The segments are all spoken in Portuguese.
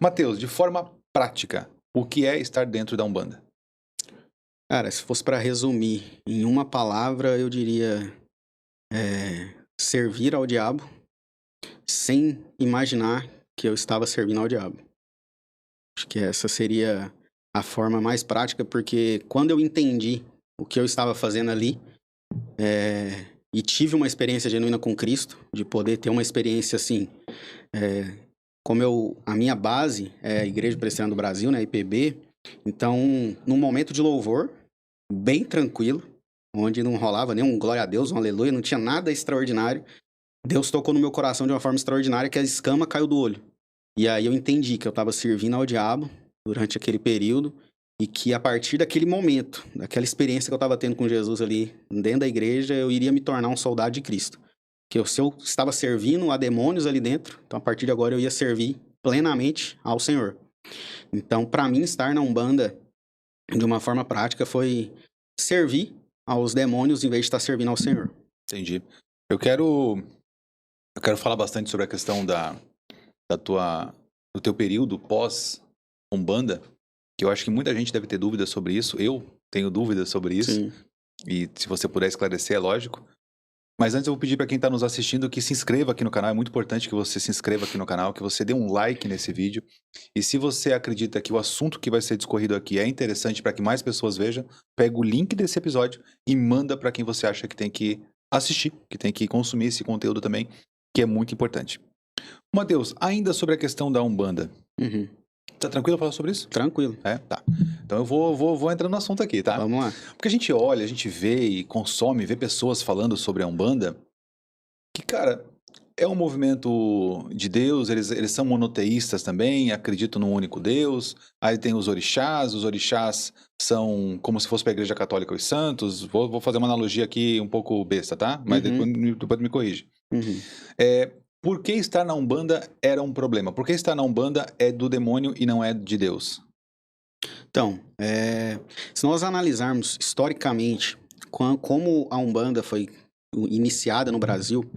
Mateus, de forma prática, o que é estar dentro da Umbanda? Cara, se fosse pra resumir em uma palavra, eu diria, servir ao diabo sem imaginar que eu estava servindo ao diabo. Acho que essa seria a forma mais prática, porque quando eu entendi o que eu estava fazendo ali, e tive uma experiência genuína com Cristo, de poder ter uma experiência assim, a minha base é a Igreja Presbiteriana do Brasil, né, IPB. Então, num momento de louvor, bem tranquilo, onde não rolava nenhum glória a Deus, um aleluia, não tinha nada extraordinário. Deus tocou no meu coração de uma forma extraordinária que a escama caiu do olho. E aí eu entendi que eu estava servindo ao diabo durante aquele período e que a partir daquele momento, daquela experiência que eu estava tendo com Jesus ali dentro da igreja, eu iria me tornar um soldado de Cristo. Se eu estava servindo a demônios ali dentro, então a partir de agora eu ia servir plenamente ao Senhor. Então, para mim, estar na Umbanda de uma forma prática foi servir aos demônios em vez de estar servindo ao Senhor. Entendi. Eu quero falar bastante sobre a questão do teu período pós-Umbanda, que eu acho que muita gente deve ter dúvidas sobre isso. Eu tenho dúvidas sobre isso. Sim. E se você puder esclarecer, é lógico. Mas antes eu vou pedir para quem está nos assistindo que se inscreva aqui no canal. É muito importante que você se inscreva aqui no canal, que você dê um like nesse vídeo. E se você acredita que o assunto que vai ser discorrido aqui é interessante para que mais pessoas vejam, pega o link desse episódio e manda para quem você acha que tem que assistir, que tem que consumir esse conteúdo também, que é muito importante. Mateus, ainda sobre a questão da Umbanda. Uhum. Tá tranquilo falar sobre isso? Tranquilo. É? Tá. Então eu vou entrando no assunto aqui, tá? Vamos lá. Porque a gente olha, a gente vê e consome, vê pessoas falando sobre a Umbanda, que, cara, é um movimento de Deus, eles são monoteístas também, acreditam num único Deus. Aí tem os orixás são como se fosse para a Igreja Católica os santos. Vou fazer uma analogia aqui um pouco besta, tá? Mas depois me corrige. Uhum. Por que estar na Umbanda era um problema? Por que estar na Umbanda é do demônio e não é de Deus? Então, se nós analisarmos historicamente como a Umbanda foi iniciada no Brasil,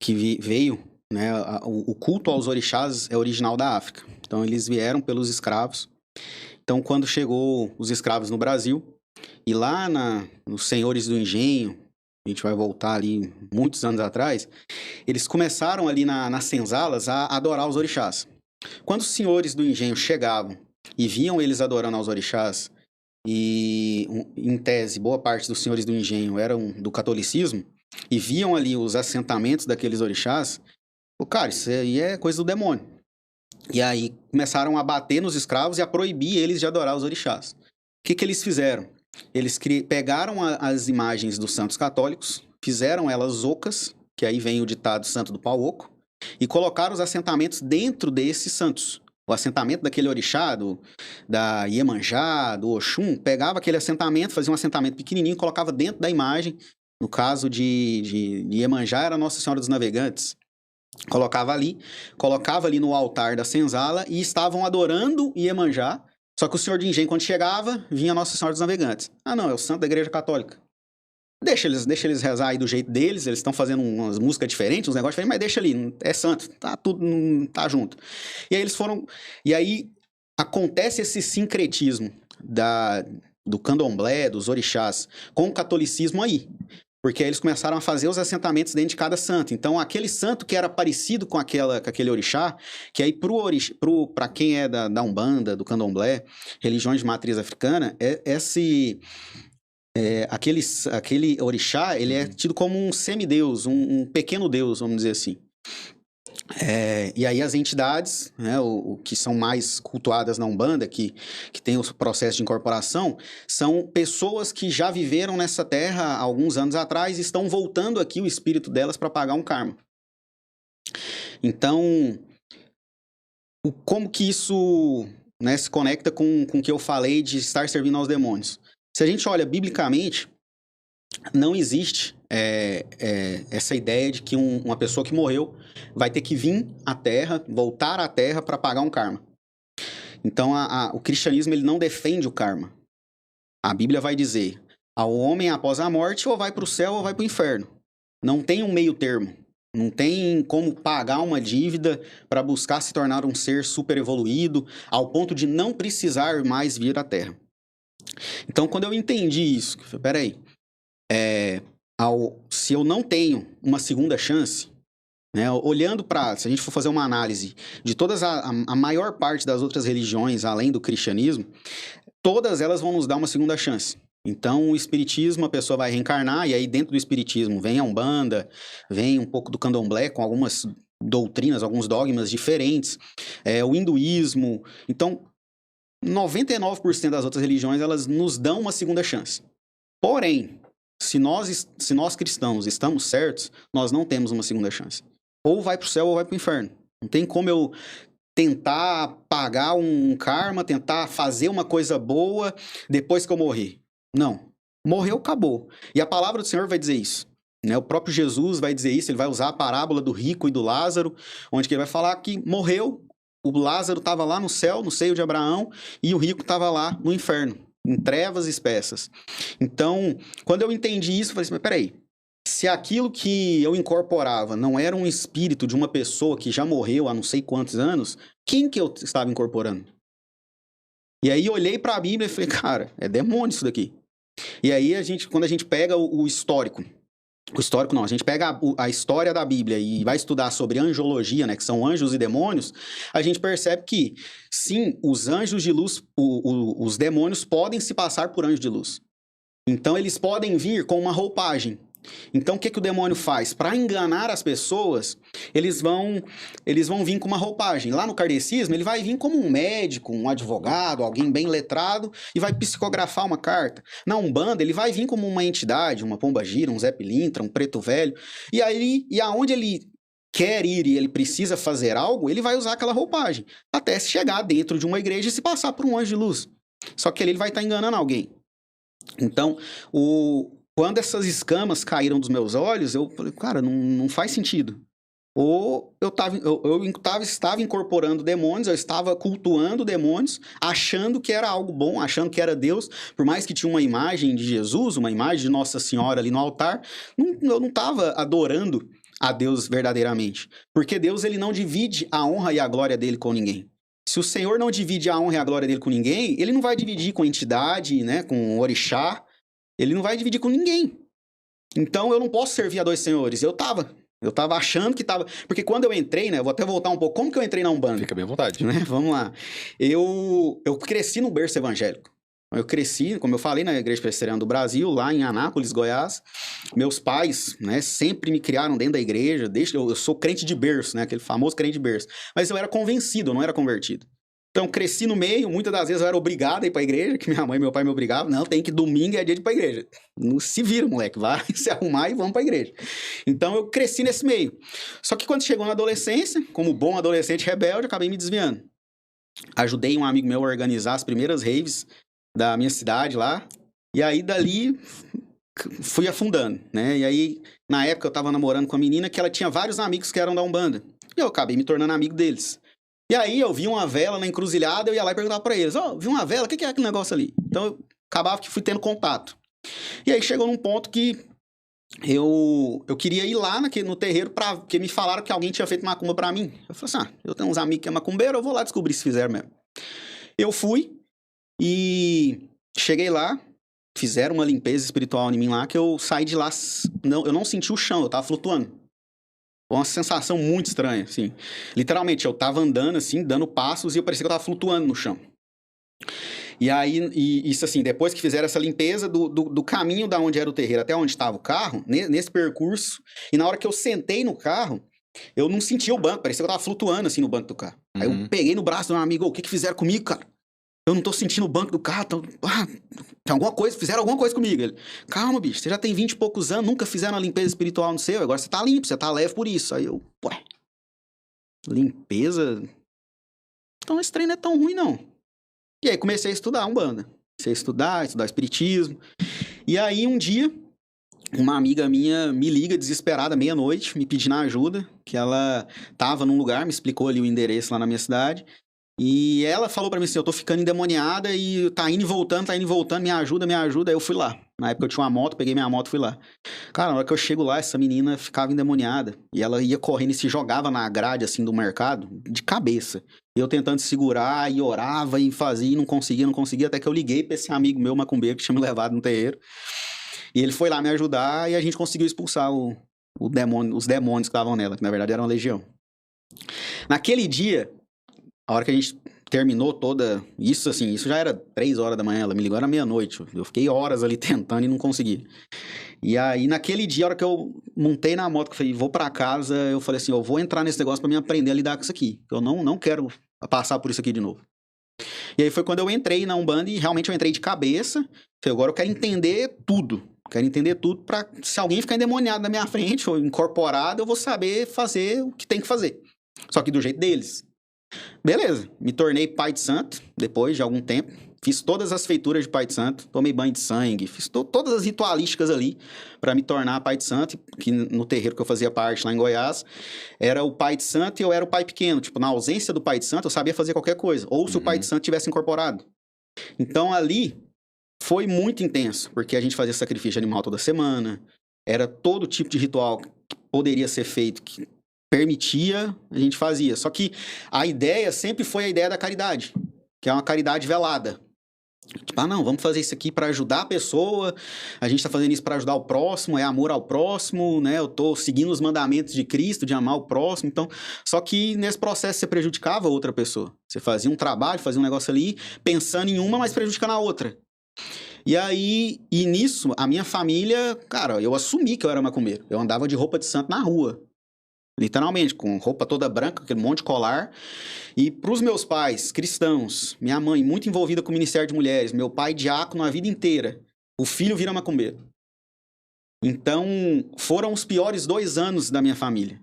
que veio, né, o culto aos orixás é original da África. Então, eles vieram pelos escravos. Então, quando chegou os escravos no Brasil, e lá nos Senhores do Engenho, a gente vai voltar ali muitos anos atrás, eles começaram ali nas senzalas a adorar os orixás. Quando os senhores do engenho chegavam e viam eles adorando aos orixás, e em tese boa parte dos senhores do engenho eram do catolicismo, e viam ali os assentamentos daqueles orixás, cara, isso aí é coisa do demônio. E aí começaram a bater nos escravos e a proibir eles de adorar os orixás. O que eles fizeram? Eles pegaram as imagens dos santos católicos, fizeram elas ocas, que aí vem o ditado santo do pau oco, e colocaram os assentamentos dentro desses santos. O assentamento daquele orixá, da Iemanjá, do Oxum, pegava aquele assentamento, fazia um assentamento pequenininho, colocava dentro da imagem. No caso de Iemanjá, era Nossa Senhora dos Navegantes. Colocava ali no altar da senzala e estavam adorando Iemanjá. Só que o senhor de engenho, quando chegava, vinha Nossa Senhora dos Navegantes. Ah, não, é o santo da Igreja Católica. Deixa eles rezar aí do jeito deles, eles estão fazendo umas músicas diferentes, uns negócios diferentes, mas deixa ali, é santo, tá tudo, tá junto. E aí eles foram. E aí acontece esse sincretismo do candomblé, dos orixás, com o catolicismo aí. Porque aí eles começaram a fazer os assentamentos dentro de cada santo. Então, aquele santo que era parecido com aquele orixá, que aí para quem é da Umbanda, do candomblé, religiões de matriz africana, aquele orixá, ele é tido como um semideus, um pequeno deus, vamos dizer assim. E aí as entidades, né, o que são mais cultuadas na Umbanda, que tem o processo de incorporação, são pessoas que já viveram nessa terra há alguns anos atrás e estão voltando aqui o espírito delas para pagar um karma. Então, como que isso, né, se conecta com o que eu falei de estar servindo aos demônios? Se a gente olha biblicamente, não existe essa ideia de que uma pessoa que morreu vai ter que vir à Terra, voltar à Terra para pagar um karma. Então, o cristianismo ele não defende o karma. A Bíblia vai dizer, ao homem após a morte ou vai para o céu ou vai para o inferno. Não tem um meio termo. Não tem como pagar uma dívida para buscar se tornar um ser super evoluído, ao ponto de não precisar mais vir à Terra. Então, quando eu entendi isso, eu falei, peraí, se eu não tenho uma segunda chance, né, olhando para, se a gente for fazer uma análise de todas a maior parte das outras religiões, além do cristianismo, todas elas vão nos dar uma segunda chance. Então, o espiritismo, a pessoa vai reencarnar, e aí dentro do espiritismo vem a Umbanda, vem um pouco do candomblé, com algumas doutrinas, alguns dogmas diferentes, o hinduísmo. Então, 99% das outras religiões, elas nos dão uma segunda chance. Porém, se nós cristãos estamos certos, nós não temos uma segunda chance. Ou vai para o céu ou vai para o inferno. Não tem como eu tentar pagar um karma, tentar fazer uma coisa boa depois que eu morrer. Não. Morreu, acabou. E a palavra do Senhor vai dizer isso. Né? O próprio Jesus vai dizer isso, ele vai usar a parábola do rico e do Lázaro, onde ele vai falar que morreu, o Lázaro estava lá no céu, no seio de Abraão, e o rico estava lá no inferno, em trevas espessas. Então, quando eu entendi isso, eu falei assim, mas peraí, se aquilo que eu incorporava não era um espírito de uma pessoa que já morreu há não sei quantos anos, quem que eu estava incorporando? E aí olhei para a Bíblia e falei, cara, é demônio isso daqui. E aí, quando a gente pega o histórico não, a gente pega a história da Bíblia e vai estudar sobre angiologia, né, que são anjos e demônios, a gente percebe que, sim, os anjos de luz, os demônios podem se passar por anjos de luz. Então, eles podem vir com uma roupagem. Então, o que o demônio faz? Para enganar as pessoas, eles vão vir com uma roupagem. Lá no kardecismo, ele vai vir como um médico, um advogado, alguém bem letrado, e vai psicografar uma carta. Na Umbanda, ele vai vir como uma entidade, uma pombagira, um Zé Pilintra, um preto velho. E aonde ele quer ir e ele precisa fazer algo, ele vai usar aquela roupagem, até chegar dentro de uma igreja e se passar por um anjo de luz. Só que ele vai estar enganando alguém. Então, quando essas escamas caíram dos meus olhos, eu falei, cara, não faz sentido. Ou eu estava incorporando demônios, eu estava cultuando demônios, achando que era algo bom, achando que era Deus, por mais que tinha uma imagem de Jesus, uma imagem de Nossa Senhora ali no altar, eu não estava adorando a Deus verdadeiramente. Porque Deus, ele não divide a honra e a glória dele com ninguém. Se o Senhor não divide a honra e a glória dele com ninguém, ele não vai dividir com entidade, né, com orixá, ele não vai dividir com ninguém. Então, eu não posso servir a dois senhores. Eu tava achando que tava... Porque quando eu entrei, né, eu vou até voltar um pouco, como que eu entrei na Umbanda? Fica bem à vontade. Né? Vamos lá. Eu cresci no berço evangélico. Eu cresci, como eu falei, na Igreja Presbiteriana do Brasil, lá em Anápolis, Goiás. Meus pais, né, sempre me criaram dentro da igreja. Eu sou crente de berço, né, aquele famoso crente de berço. Mas eu era convencido, eu não era convertido. Então, cresci no meio, muitas das vezes eu era obrigado a ir pra igreja, que minha mãe e meu pai me obrigavam. Não, tem que domingo é dia de ir pra igreja. Não se vira, moleque, vai se arrumar e vamos pra igreja. Então, eu cresci nesse meio. Só que quando chegou na adolescência, como bom adolescente rebelde, acabei me desviando. Ajudei um amigo meu a organizar as primeiras raves da minha cidade lá, e aí dali fui afundando, né? E aí, na época, eu tava namorando com uma menina que ela tinha vários amigos que eram da Umbanda. E eu acabei me tornando amigo deles. E aí eu vi uma vela na encruzilhada, eu ia lá e perguntava pra eles, vi uma vela, o que é aquele negócio ali? Então eu acabava que fui tendo contato. E aí chegou num ponto que eu queria ir lá no terreiro, porque me falaram que alguém tinha feito macumba pra mim. Eu falei assim, eu tenho uns amigos que é macumbeiro, eu vou lá descobrir se fizeram mesmo. Eu fui e cheguei lá, fizeram uma limpeza espiritual em mim lá, que eu saí de lá, eu não senti o chão, eu tava flutuando. Uma sensação muito estranha, assim. Literalmente, eu tava andando, assim, dando passos e eu parecia que eu tava flutuando no chão. E aí, isso assim, depois que fizeram essa limpeza do caminho da onde era o terreiro até onde estava o carro, nesse percurso, e na hora que eu sentei no carro, eu não sentia o banco, parecia que eu tava flutuando, assim, no banco do carro. Aí eu peguei no braço do meu amigo, o que fizeram comigo, cara? Eu não tô sentindo o banco do carro, tem alguma coisa, fizeram alguma coisa comigo. Ele, calma, bicho, você já tem 20 e poucos anos, nunca fizeram uma limpeza espiritual no seu, agora você tá limpo, você tá leve por isso. Aí eu, limpeza? Então esse trem não é tão ruim, não. E aí comecei a estudar Umbanda. Comecei a estudar espiritismo. E aí um dia, uma amiga minha me liga desesperada, meia-noite, me pedindo ajuda, que ela tava num lugar, me explicou ali o endereço lá na minha cidade. E ela falou pra mim assim, eu tô ficando endemoniada e tá indo e voltando, me ajuda. Aí eu fui lá. Na época eu tinha uma moto, peguei minha moto e fui lá. Cara, na hora que eu chego lá, essa menina ficava endemoniada. E ela ia correndo e se jogava na grade, assim, do mercado, de cabeça. E eu tentando segurar, e orava, e fazia, e não conseguia. Até que eu liguei pra esse amigo meu, macumbeiro, que tinha me levado no terreiro. E ele foi lá me ajudar, e a gente conseguiu expulsar os demônios que estavam nela, que na verdade era uma legião. Naquele dia, a hora que a gente terminou toda... Isso já era 3 horas da manhã, ela me ligou, era meia-noite. Eu fiquei horas ali tentando e não consegui. E aí, naquele dia, a hora que eu montei na moto, que eu falei, vou pra casa, eu falei assim, eu vou entrar nesse negócio pra me aprender a lidar com isso aqui. Eu não quero passar por isso aqui de novo. E aí foi quando eu entrei na Umbanda e realmente eu entrei de cabeça. Falei, agora eu quero entender tudo. Quero entender tudo pra, se alguém ficar endemoniado na minha frente ou incorporado, eu vou saber fazer o que tem que fazer. Só que do jeito deles. Beleza, me tornei pai de santo, depois de algum tempo. Fiz todas as feituras de pai de santo, tomei banho de sangue, fiz todas as ritualísticas ali para me tornar pai de santo, que no terreiro que eu fazia parte lá em Goiás, era o pai de santo e eu era o pai pequeno. Tipo, na ausência do pai de santo, eu sabia fazer qualquer coisa. Ou se o pai de santo tivesse incorporado. Então ali foi muito intenso, porque a gente fazia sacrifício de animal toda semana, era todo tipo de ritual que poderia ser feito, que permitia, a gente fazia. Só que a ideia sempre foi a ideia da caridade, que é uma caridade velada. Tipo, não, vamos fazer isso aqui para ajudar a pessoa, a gente tá fazendo isso para ajudar o próximo, é amor ao próximo, né? Eu tô seguindo os mandamentos de Cristo, de amar o próximo, então... Só que nesse processo você prejudicava a outra pessoa. Você fazia um trabalho, fazia um negócio ali, pensando em uma, mas prejudicando a outra. E aí, e nisso, a minha família, cara, eu assumi que eu era macumbeiro. Eu andava de roupa de santo na rua. Literalmente, com roupa toda branca, aquele monte de colar. E pros meus pais, cristãos, minha mãe muito envolvida com o Ministério de Mulheres, meu pai diácono a vida inteira, o filho vira macumbeiro. Então, foram os piores 2 anos da minha família.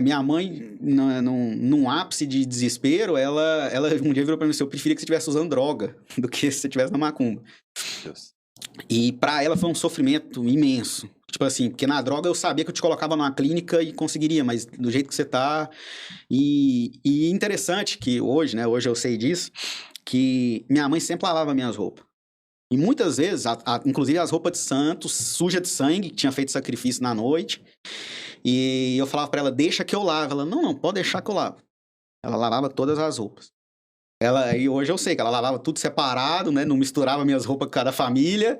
Minha mãe, num ápice de desespero, ela um dia virou pra mim assim, eu preferia que você estivesse usando droga do que se você estivesse na macumba. Deus. E pra ela foi um sofrimento imenso. Tipo assim, porque na droga eu sabia que eu te colocava numa clínica e conseguiria, mas do jeito que você tá... E interessante que hoje, né, hoje eu sei disso, que minha mãe sempre lavava minhas roupas. E muitas vezes, inclusive as roupas de santo, suja de sangue, que tinha feito sacrifício na noite. E eu falava pra ela, deixa que eu lavo. Ela, não, pode deixar que eu lavo. Ela lavava todas as roupas. E hoje eu sei que ela lavava tudo separado, né? Não misturava minhas roupas com cada família.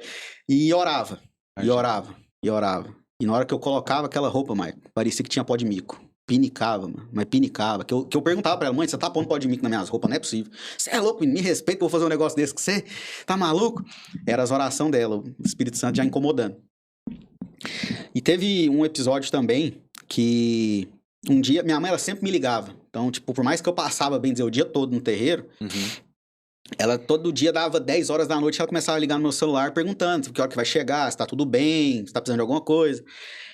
E orava. E orava. E orava. E na hora que eu colocava aquela roupa, Maicon, parecia que tinha pó de mico. Pinicava, mano. Mas pinicava. Que eu perguntava pra ela, mãe, você tá pondo pó de mico nas minhas roupas? Não é possível. Você é louco, me respeita que eu vou fazer um negócio desse com você? Tá maluco? Era as orações dela, o Espírito Santo já incomodando. E teve um episódio também que... Um dia, minha mãe, ela sempre me ligava. Então, tipo, por mais que eu passava, bem dizer, o dia todo no terreiro, ela todo dia dava 10 horas da noite, ela começava a ligar no meu celular perguntando que hora que vai chegar, se tá tudo bem, se tá precisando de alguma coisa.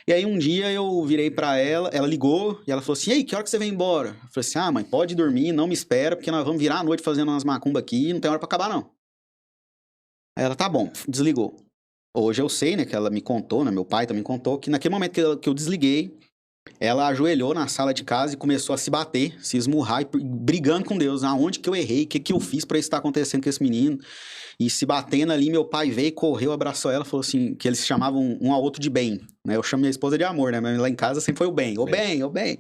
E aí um dia eu virei pra ela, ela ligou e ela falou assim, ei, que hora que você vem embora? Eu falei assim, mãe, pode dormir, não me espera, porque nós vamos virar a noite fazendo umas macumbas aqui e não tem hora pra acabar, não. Aí ela, tá bom, desligou. Hoje eu sei, né, que ela me contou, né, meu pai também contou, que naquele momento que eu desliguei, ela ajoelhou na sala de casa e começou a se bater, se esmurrar, e brigando com Deus. Aonde que eu errei? O que eu fiz pra isso estar acontecendo com esse menino? E se batendo ali, meu pai veio, correu, abraçou ela, falou assim, que eles se chamavam um ao outro de bem, né? Eu chamo minha esposa de amor, né? Mas lá em casa sempre foi o bem. Ô bem, ô bem.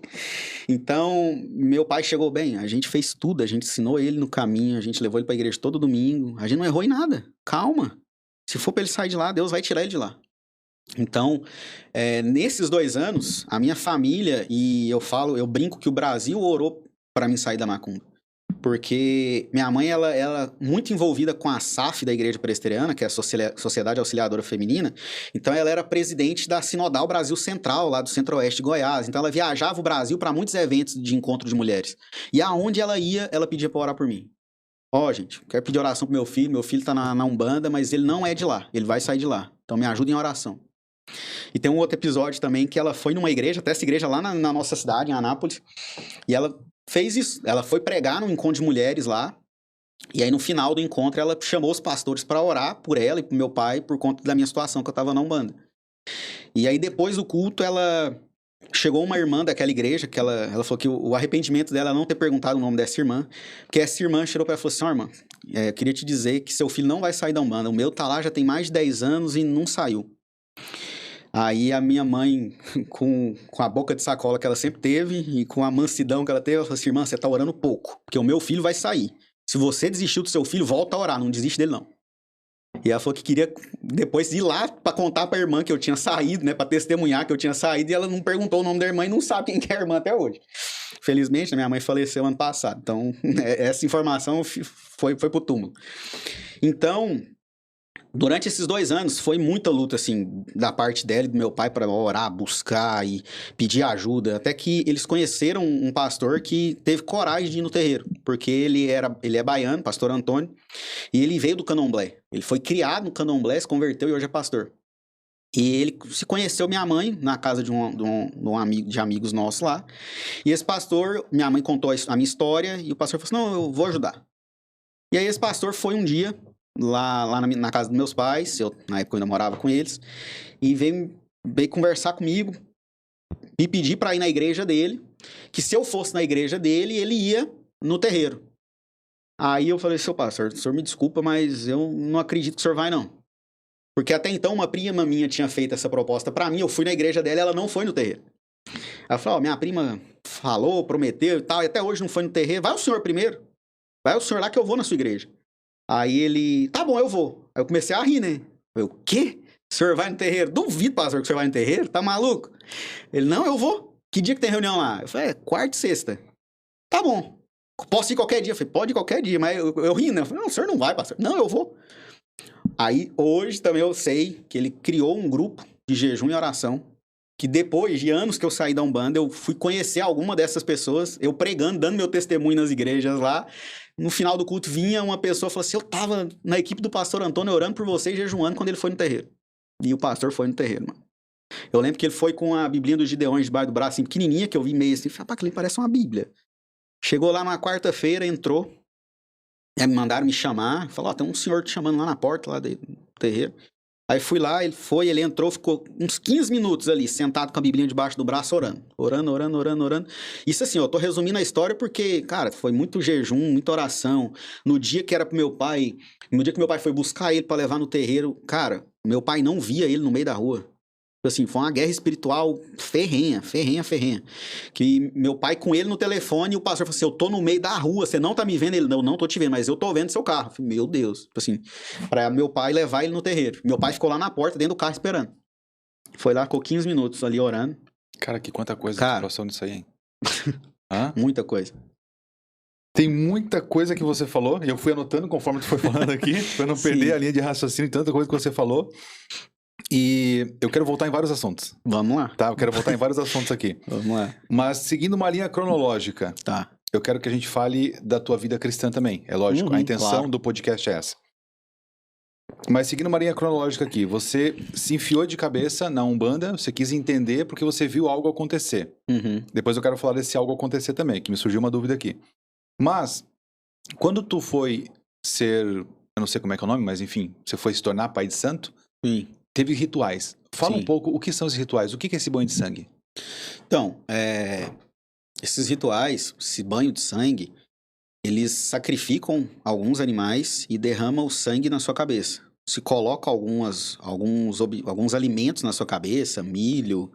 Então, meu pai chegou bem, a gente fez tudo, a gente ensinou ele no caminho, a gente levou ele pra igreja todo domingo, a gente não errou em nada. Calma. Se for pra ele sair de lá, Deus vai tirar ele de lá. Então, nesses 2 anos, a minha família, e eu brinco que o Brasil orou para mim sair da macumba. Porque minha mãe, ela muito envolvida com a SAF da Igreja Presbiteriana, que é a Sociedade Auxiliadora Feminina. Então, ela era presidente da Sinodal Brasil Central, lá do Centro-Oeste de Goiás. Então, ela viajava o Brasil para muitos eventos de encontro de mulheres. E aonde ela ia, ela pedia para orar por mim. Gente, quero pedir oração pro meu filho tá na Umbanda, mas ele não é de lá, ele vai sair de lá. Então, me ajuda em oração. E tem um outro episódio também que ela foi numa igreja, até essa igreja lá na nossa cidade, em Anápolis, e ela fez isso. Ela foi pregar num encontro de mulheres lá, e aí no final do encontro ela chamou os pastores para orar por ela e pro meu pai por conta da minha situação, que eu tava na Umbanda. E aí depois do culto chegou uma irmã daquela igreja, que ela falou que o arrependimento dela é não ter perguntado o nome dessa irmã, porque essa irmã chegou pra ela e falou assim, irmã, eu queria te dizer que seu filho não vai sair da Umbanda. O meu tá lá já tem mais de 10 anos e não saiu. Aí a minha mãe, com a boca de sacola que ela sempre teve e com a mansidão que ela teve, ela falou assim, irmã, você tá orando pouco, porque o meu filho vai sair. Se você desistiu do seu filho, volta a orar, não desiste dele não. E ela falou que queria depois ir lá pra contar pra irmã que eu tinha saído, né? Pra testemunhar que eu tinha saído. E ela não perguntou o nome da irmã e não sabe quem que é a irmã até hoje. Felizmente, minha mãe faleceu ano passado. Então, essa informação foi pro túmulo. Então, durante esses 2 anos, foi muita luta, assim, da parte dela e do meu pai para orar, buscar e pedir ajuda. Até que eles conheceram um pastor que teve coragem de ir no terreiro. Porque ele é baiano, pastor Antônio, e ele veio do candomblé. Ele foi criado no candomblé, se converteu e hoje é pastor. E ele se conheceu minha mãe na casa de um amigo, de amigos nossos lá. E esse pastor, minha mãe contou a minha história e o pastor falou assim, não, eu vou ajudar. E aí esse pastor foi um dia lá na casa dos meus pais, na época eu ainda morava com eles, e veio conversar comigo e pedir para ir na igreja dele, que se eu fosse na igreja dele, ele ia no terreiro. Aí eu falei, seu pastor, o senhor me desculpa, mas eu não acredito que o senhor vai não. Porque até então uma prima minha tinha feito essa proposta para mim, eu fui na igreja dela e ela não foi no terreiro. Ela falou, minha prima falou, prometeu e tal, e até hoje não foi no terreiro, vai o senhor primeiro, vai o senhor lá que eu vou na sua igreja. Aí ele, tá bom, eu vou. Aí eu comecei a rir, né? Eu, o quê? O senhor vai no terreiro? Duvido, pastor, que o senhor vai no terreiro? Tá maluco? Ele, não, eu vou. Que dia que tem reunião lá? Eu falei, quarta e sexta. Tá bom. Posso ir qualquer dia? Eu falei, pode ir qualquer dia, mas eu ri, né? Eu falei, não, o senhor não vai, pastor. Não, eu vou. Aí, hoje também eu sei que ele criou um grupo de jejum e oração, que depois de anos que eu saí da Umbanda, eu fui conhecer alguma dessas pessoas, eu pregando, dando meu testemunho nas igrejas lá. No final do culto vinha uma pessoa e falou assim, eu tava na equipe do pastor Antônio orando por você e jejuando quando ele foi no terreiro. E o pastor foi no terreiro, mano. Eu lembro que ele foi com a Biblinha dos Gideões debaixo do braço, assim, pequenininha, que eu vi meio assim, falei, pá, que ele parece uma Bíblia. Chegou lá na quarta-feira, entrou, me mandaram me chamar, falou, tem um senhor te chamando lá na porta, lá do terreiro. Aí fui lá, ele entrou, ficou uns 15 minutos ali, sentado com a Biblinha debaixo do braço, orando. Orando. Isso assim, eu tô resumindo a história porque, cara, foi muito jejum, muita oração. No dia que era pro meu pai, no dia que meu pai foi buscar ele pra levar no terreiro, cara, meu pai não via ele no meio da rua. Assim, foi uma guerra espiritual ferrenha. Que meu pai com ele no telefone e o pastor falou assim, eu tô no meio da rua, você não tá me vendo? Ele, não tô te vendo, mas eu tô vendo seu carro. Eu falei, meu Deus. Assim, pra meu pai levar ele no terreiro. Meu pai ficou lá na porta, dentro do carro, esperando. Foi lá, ficou 15 minutos ali orando. Cara, que quanta coisa de situação disso aí, hein? Hã? Muita coisa. Tem muita coisa que você falou, e eu fui anotando conforme tu foi falando aqui, pra não perder a linha de raciocínio, tanta coisa que você falou. E eu quero voltar em vários assuntos. Vamos lá. Tá, eu quero voltar em vários assuntos aqui. Vamos lá. Mas seguindo uma linha cronológica, tá. Eu quero que a gente fale da tua vida cristã também. É lógico, a intenção do podcast é essa. Mas seguindo uma linha cronológica aqui, você se enfiou de cabeça na Umbanda, você quis entender porque você viu algo acontecer. Depois eu quero falar desse algo acontecer também, que me surgiu uma dúvida aqui. Mas, quando tu foi ser, eu não sei como é que é o nome, mas enfim, você foi se tornar pai de santo, teve rituais. Fala um pouco o que são os rituais, o que é esse banho de sangue? Então, esses rituais, esse banho de sangue, eles sacrificam alguns animais e derramam o sangue na sua cabeça. Se coloca alguns alimentos na sua cabeça, milho,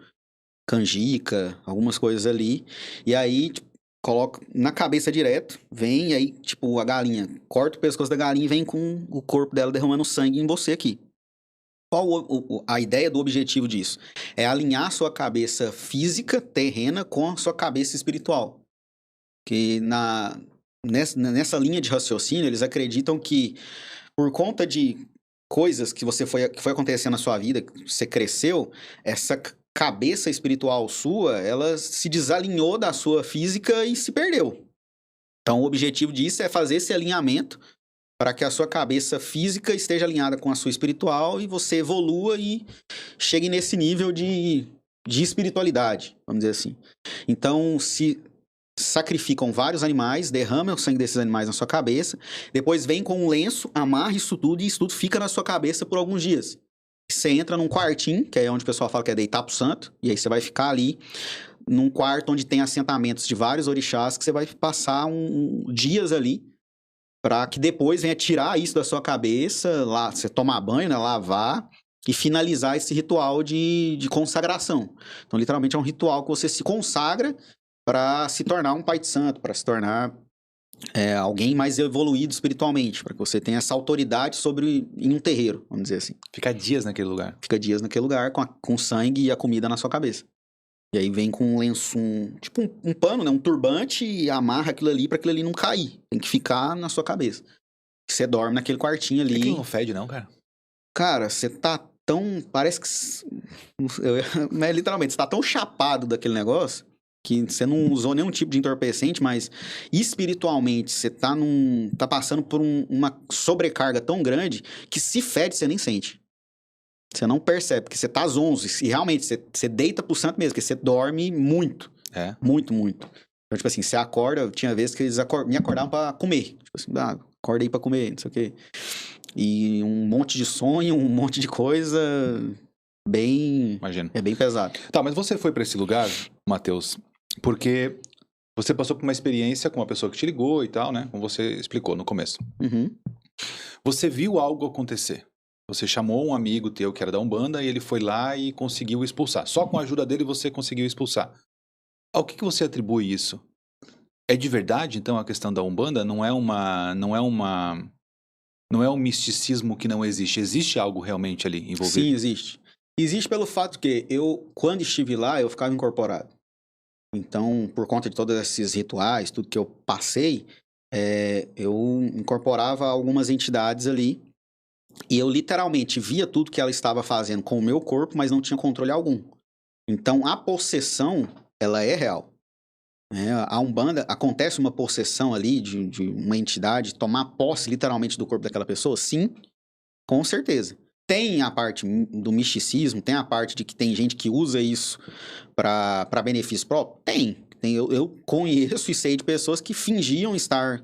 canjica, algumas coisas ali, e aí coloca na cabeça direto, vem aí, tipo, a galinha, corta o pescoço da galinha e vem com o corpo dela derramando sangue em você aqui. Qual a ideia do objetivo disso? É alinhar a sua cabeça física, terrena, com a sua cabeça espiritual. Que nessa linha de raciocínio, eles acreditam que por conta de coisas que foi acontecendo na sua vida, que você cresceu, essa cabeça espiritual sua, ela se desalinhou da sua física e se perdeu. Então, o objetivo disso é fazer esse alinhamento para que a sua cabeça física esteja alinhada com a sua espiritual e você evolua e chegue nesse nível de espiritualidade, vamos dizer assim. Então, se sacrificam vários animais, derramam o sangue desses animais na sua cabeça, depois vem com um lenço, amarra isso tudo e isso tudo fica na sua cabeça por alguns dias. Você entra num quartinho, que é onde o pessoal fala que é deitar pro santo, e aí você vai ficar ali num quarto onde tem assentamentos de vários orixás, que você vai passar dias ali para que depois venha tirar isso da sua cabeça, lá, você tomar banho, né, lavar e finalizar esse ritual de consagração. Então, literalmente, é um ritual que você se consagra para se tornar um pai de santo, para se tornar alguém mais evoluído espiritualmente, para que você tenha essa autoridade em um terreiro, vamos dizer assim. Fica dias naquele lugar. Fica dias naquele lugar com o sangue e a comida na sua cabeça. E aí vem com um lenço, tipo um pano, né? Um turbante e amarra aquilo ali pra aquilo ali não cair. Tem que ficar na sua cabeça. Você dorme naquele quartinho ali. Aquilo não fede não, cara? Cara, você tá tão... Parece que... Mas, literalmente, você tá tão chapado daquele negócio que você não usou nenhum tipo de entorpecente, mas espiritualmente você tá passando por uma sobrecarga tão grande que se fede, você nem sente. Você não percebe, porque você tá zonzo. E realmente, você deita pro santo mesmo, porque você dorme muito. Muito, muito. Então, tipo assim, você acorda... Tinha vezes que eles me acordavam pra comer. Tipo assim, acorda aí pra comer, não sei o quê. E um monte de sonho, um monte de coisa... Imagino. É bem pesado. Tá, mas você foi pra esse lugar, Matheus, porque você passou por uma experiência com uma pessoa que te ligou e tal, né? Como você explicou no começo. Uhum. Você viu algo acontecer. Você chamou um amigo teu que era da Umbanda e ele foi lá e conseguiu expulsar. Só com a ajuda dele você conseguiu expulsar. Ao que você atribui isso? É de verdade, então, a questão da Umbanda? Não é um misticismo que não existe. Existe algo realmente ali envolvido? Sim, existe. Existe pelo fato que eu, quando estive lá, eu ficava incorporado. Então, por conta de todos esses rituais, tudo que eu passei, eu incorporava algumas entidades ali. E eu literalmente via tudo que ela estava fazendo com o meu corpo, mas não tinha controle algum. Então, a possessão, ela é real. A Umbanda, acontece uma possessão ali de uma entidade tomar posse literalmente do corpo daquela pessoa? Sim, com certeza. Tem a parte do misticismo, tem a parte de que tem gente que usa isso para benefício próprio? Tem. Eu conheço e sei de pessoas que fingiam estar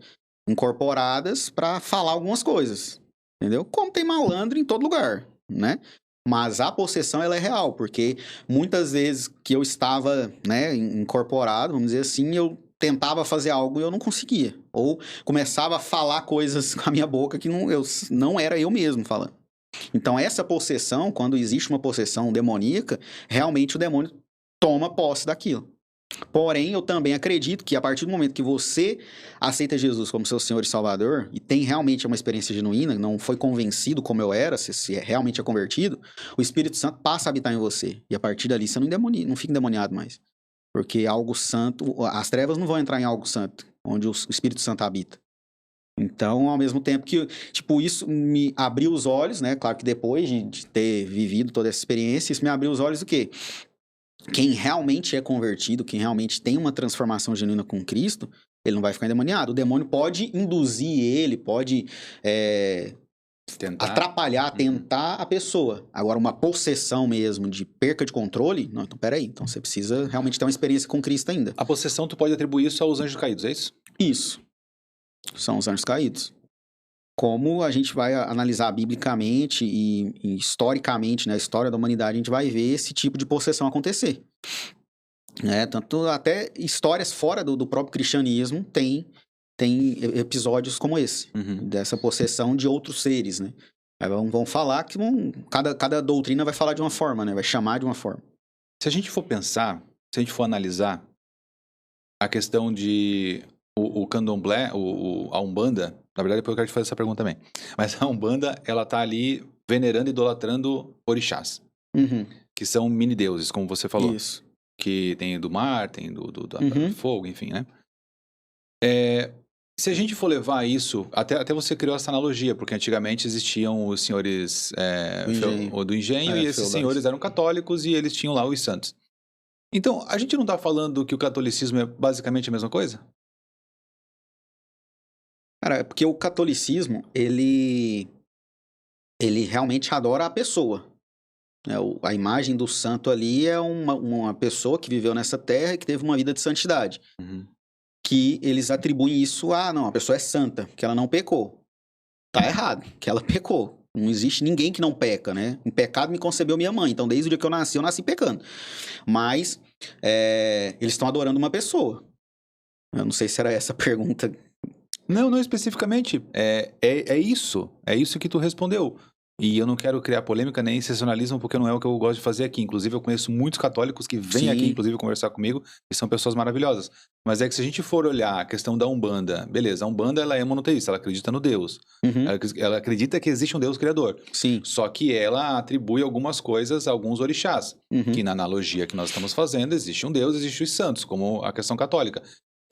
incorporadas para falar algumas coisas. Entendeu? Como tem malandro em todo lugar, né? Mas a possessão, ela é real, porque muitas vezes que eu estava, né, incorporado, vamos dizer assim, eu tentava fazer algo e eu não conseguia. Ou começava a falar coisas com a minha boca que não era eu mesmo falando. Então, essa possessão, quando existe uma possessão demoníaca, realmente o demônio toma posse daquilo. Porém, eu também acredito que a partir do momento que você aceita Jesus como seu Senhor e Salvador e tem realmente uma experiência genuína, não foi convencido como eu era, se realmente é convertido, o Espírito Santo passa a habitar em você. E a partir dali você não fica endemoniado mais. Porque algo santo, as trevas não vão entrar em algo santo, onde o Espírito Santo habita. Então, ao mesmo tempo que, tipo, isso me abriu os olhos, né? Claro que depois de ter vivido toda essa experiência, isso me abriu os olhos do quê? Quem realmente é convertido, quem realmente tem uma transformação genuína com Cristo, ele não vai ficar endemoniado. O demônio pode induzir ele, pode atrapalhar, tentar a pessoa. Agora, uma possessão mesmo de perca de controle, não, então peraí. Então você precisa realmente ter uma experiência com Cristo ainda. A possessão, tu pode atribuir isso aos anjos caídos, é isso? Isso. São os anjos caídos. Como a gente vai analisar biblicamente e historicamente, né, a história da humanidade, a gente vai ver esse tipo de possessão acontecer. Tanto até histórias fora do próprio cristianismo tem episódios como esse, dessa possessão de outros seres, né? Aí vão falar que cada doutrina vai falar de uma forma, né? Vai chamar de uma forma. Se a gente for pensar, se a gente for analisar a questão de o candomblé, a Umbanda, na verdade depois eu quero te fazer essa pergunta também, mas a Umbanda, ela tá ali venerando e idolatrando orixás, que são mini-deuses, como você falou. Isso. Que tem do mar, tem do fogo, enfim, né? Se a gente for levar isso, até você criou essa analogia, porque antigamente existiam os senhores do engenho e esses senhores eram católicos e eles tinham lá os santos. Então, a gente não tá falando que o catolicismo é basicamente a mesma coisa? Cara, é porque o catolicismo, ele realmente adora a pessoa. A imagem do santo ali é uma pessoa que viveu nessa terra e que teve uma vida de santidade. Que eles atribuem isso não, a pessoa é santa, que ela não pecou. Tá errado, que ela pecou. Não existe ninguém que não peca, né? Em pecado me concebeu minha mãe. Então, desde o dia que eu nasci pecando. Mas, eles estão adorando uma pessoa. Eu não sei se era essa a pergunta Não, não especificamente. É isso. É isso que tu respondeu. E eu não quero criar polêmica nem sensacionalismo, porque não é o que eu gosto de fazer aqui. Inclusive, eu conheço muitos católicos que vêm aqui, Sim. inclusive, conversar comigo, e são pessoas maravilhosas. Mas é que se a gente for olhar a questão da Umbanda, beleza, a Umbanda ela é monoteísta, ela acredita no Deus. Uhum. Ela acredita que existe um Deus criador. Sim. Só que ela atribui algumas coisas a alguns orixás. Uhum. Que na analogia que nós estamos fazendo, existe um Deus, existe os santos, como a questão católica.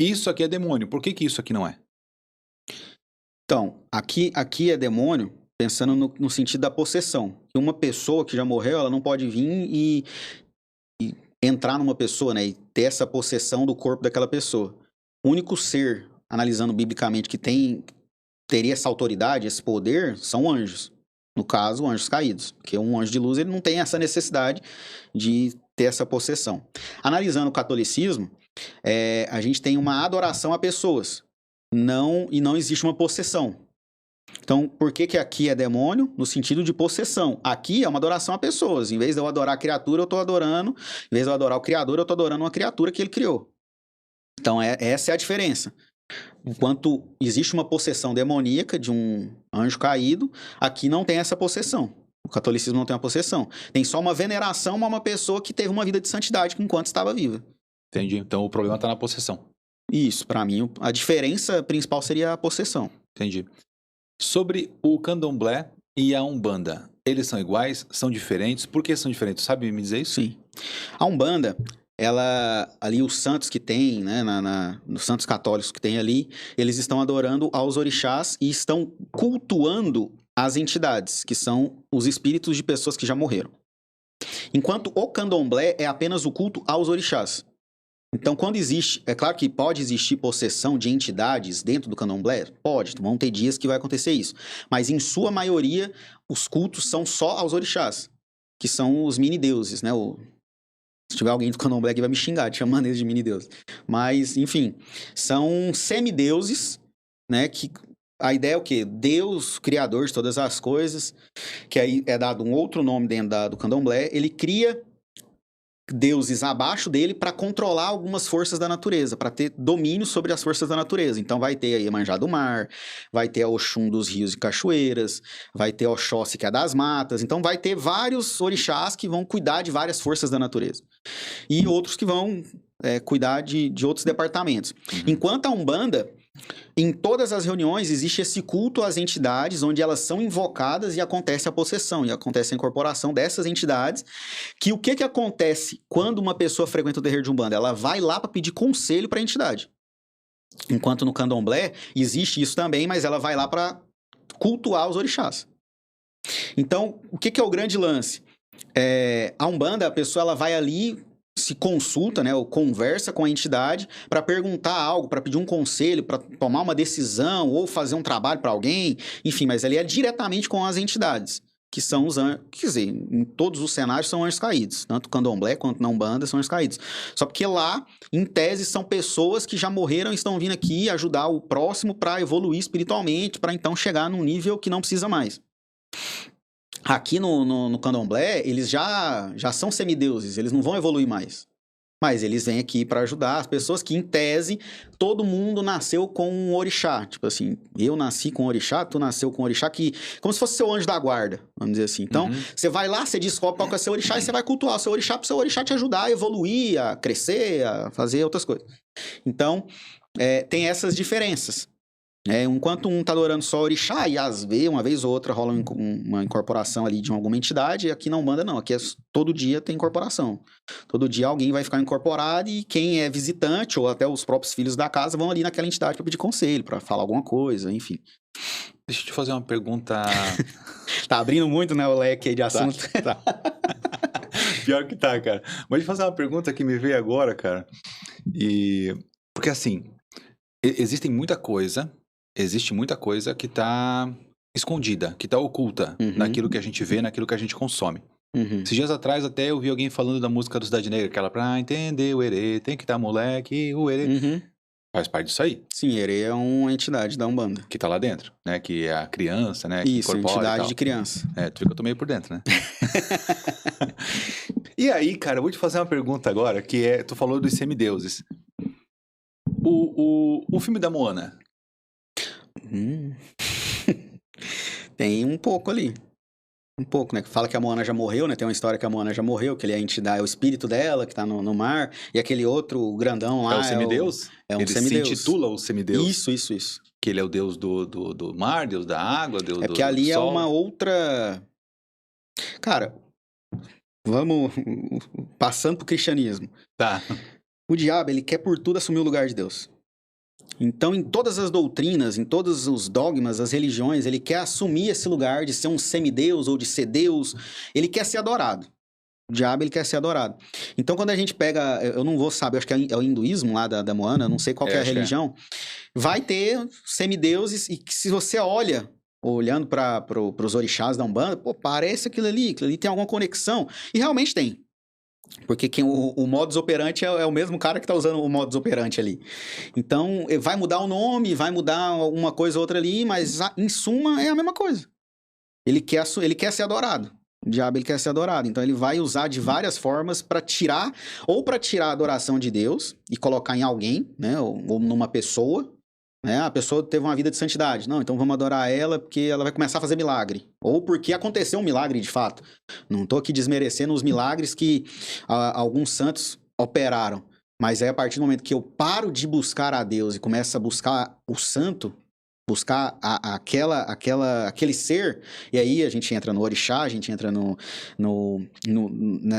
Isso aqui é demônio. Por que isso aqui não é? Então, aqui é demônio, pensando no sentido da possessão. Que uma pessoa que já morreu, ela não pode vir e entrar numa pessoa, né? E ter essa possessão do corpo daquela pessoa. O único ser, analisando biblicamente, que teria essa autoridade, esse poder, são anjos. No caso, anjos caídos. Porque um anjo de luz, ele não tem essa necessidade de ter essa possessão. Analisando o catolicismo, a gente tem uma adoração a pessoas. E não existe uma possessão. Então, por que aqui é demônio? No sentido de possessão. Aqui é uma adoração a pessoas. Em vez de eu adorar a criatura, eu estou adorando. Em vez de eu adorar o Criador, eu estou adorando uma criatura que ele criou. Então, essa é a diferença. Enquanto existe uma possessão demoníaca de um anjo caído, aqui não tem essa possessão. O catolicismo não tem uma possessão. Tem só uma veneração a uma pessoa que teve uma vida de santidade enquanto estava viva. Entendi. Então, o problema está na possessão. Isso, para mim, a diferença principal seria a possessão. Entendi. Sobre o candomblé e a umbanda, eles são iguais? São diferentes? Por que são diferentes? Sabe me dizer isso? Sim. A umbanda, ali os santos que tem, né, nos santos católicos que tem ali, eles estão adorando aos orixás e estão cultuando as entidades, que são os espíritos de pessoas que já morreram. Enquanto o candomblé é apenas o culto aos orixás. Então, quando existe... É claro que pode existir possessão de entidades dentro do candomblé? Pode, vão ter dias que vai acontecer isso. Mas, em sua maioria, os cultos são só aos orixás, que são os mini-deuses, né? Se tiver alguém do candomblé que vai me xingar de chamando eles de mini-deuses. Mas, enfim, são semideuses, né? Que a ideia é o quê? Deus, criador de todas as coisas, que aí é dado um outro nome dentro do candomblé, ele cria deuses abaixo dele para controlar algumas forças da natureza, para ter domínio sobre as forças da natureza. Então vai ter a Iemanjá do mar, vai ter a Oxum dos rios e cachoeiras, vai ter a Oxóssi, que é das matas. Então vai ter vários orixás que vão cuidar de várias forças da natureza. E outros que vão cuidar de outros departamentos. Enquanto a Umbanda, em todas as reuniões existe esse culto às entidades, onde elas são invocadas e acontece a possessão, e acontece a incorporação dessas entidades, que o que acontece quando uma pessoa frequenta o terreiro de Umbanda? Ela vai lá para pedir conselho para a entidade. Enquanto no candomblé existe isso também, mas ela vai lá para cultuar os orixás. Então, o que é o grande lance? A Umbanda, a pessoa ela vai ali, se consulta, né, ou conversa com a entidade para perguntar algo, para pedir um conselho, para tomar uma decisão ou fazer um trabalho para alguém, enfim, mas ali é diretamente com as entidades, que são os anjos, quer dizer, em todos os cenários são anjos caídos, tanto candomblé quanto na Umbanda são anjos caídos. Só porque lá, em tese, são pessoas que já morreram e estão vindo aqui ajudar o próximo para evoluir espiritualmente, para então chegar num nível que não precisa mais. Aqui no candomblé, eles já são semideuses, eles não vão evoluir mais. Mas eles vêm aqui para ajudar as pessoas que, em tese, todo mundo nasceu com um orixá. Tipo assim, eu nasci com um orixá, tu nasceu com um orixá, como se fosse seu anjo da guarda, vamos dizer assim. Então, você vai lá, você descobre qual que é seu orixá e você vai cultuar o seu orixá para o seu orixá te ajudar a evoluir, a crescer, a fazer outras coisas. Então, tem essas diferenças. Enquanto um tá adorando só orixá, e às vezes, uma vez ou outra, rola uma incorporação ali de alguma entidade, aqui na Umbanda não, aqui todo dia tem incorporação. Todo dia alguém vai ficar incorporado e quem é visitante, ou até os próprios filhos da casa, vão ali naquela entidade para pedir conselho, para falar alguma coisa, enfim. Deixa eu te fazer uma pergunta... Tá abrindo muito, né, o leque aí de assunto. Tá. Pior que tá, cara. Mas deixa eu fazer uma pergunta que me veio agora, cara. Porque assim, existe muita coisa que tá escondida, que tá oculta naquilo que a gente vê, naquilo que a gente consome. Esses dias atrás até eu vi alguém falando da música do Cidade Negra, aquela pra entender o erê, tem que tá moleque, o erê. Faz parte disso aí. Sim, erê é uma entidade da Umbanda. Que tá lá dentro, né? Que é a criança, né? Que isso, entidade de criança. Tu vê que eu tô meio por dentro, né? E aí, cara, eu vou te fazer uma pergunta agora, que tu falou dos semideuses. O filme da Moana. Tem um pouco ali. Um pouco, né? Fala que a Moana já morreu, né? Tem uma história que a Moana já morreu, que ele é a entidade, é o espírito dela que tá no mar. E aquele outro, o grandão lá... É o semideus? É um Ele semideus. se intitula o semideus. Isso. Que ele é o deus do mar, deus da água, deus do sol. É porque ali é uma outra... Cara, vamos passando pro cristianismo. Tá. O diabo, ele quer por tudo assumir o lugar de Deus. Então, em todas as doutrinas, em todos os dogmas, as religiões, ele quer assumir esse lugar de ser um semideus ou de ser Deus. Ele quer ser adorado. O diabo, ele quer ser adorado. Então, quando a gente pega... Eu não vou saber, acho que é o hinduísmo lá da Moana, eu não sei qual que é a religião. Vai ter semideuses e que se você olha... Olhando para os orixás da Umbanda, pô, parece aquilo ali tem alguma conexão. E realmente tem. Porque o modus operandi é o mesmo cara que tá usando o modus operandi ali. Então, vai mudar o nome, vai mudar uma coisa ou outra ali, mas em suma é a mesma coisa. Ele quer ser adorado. O diabo, ele quer ser adorado. Então, ele vai usar de várias formas para tirar a adoração de Deus e colocar em alguém, né, ou numa pessoa. Né? A pessoa teve uma vida de santidade. Não, então vamos adorar ela porque ela vai começar a fazer milagre. Ou porque aconteceu um milagre de fato. Não estou aqui desmerecendo os milagres que alguns santos operaram. Mas é a partir do momento que eu paro de buscar a Deus e começo a buscar o santo, buscar aquele ser, e aí a gente entra no orixá, a gente entra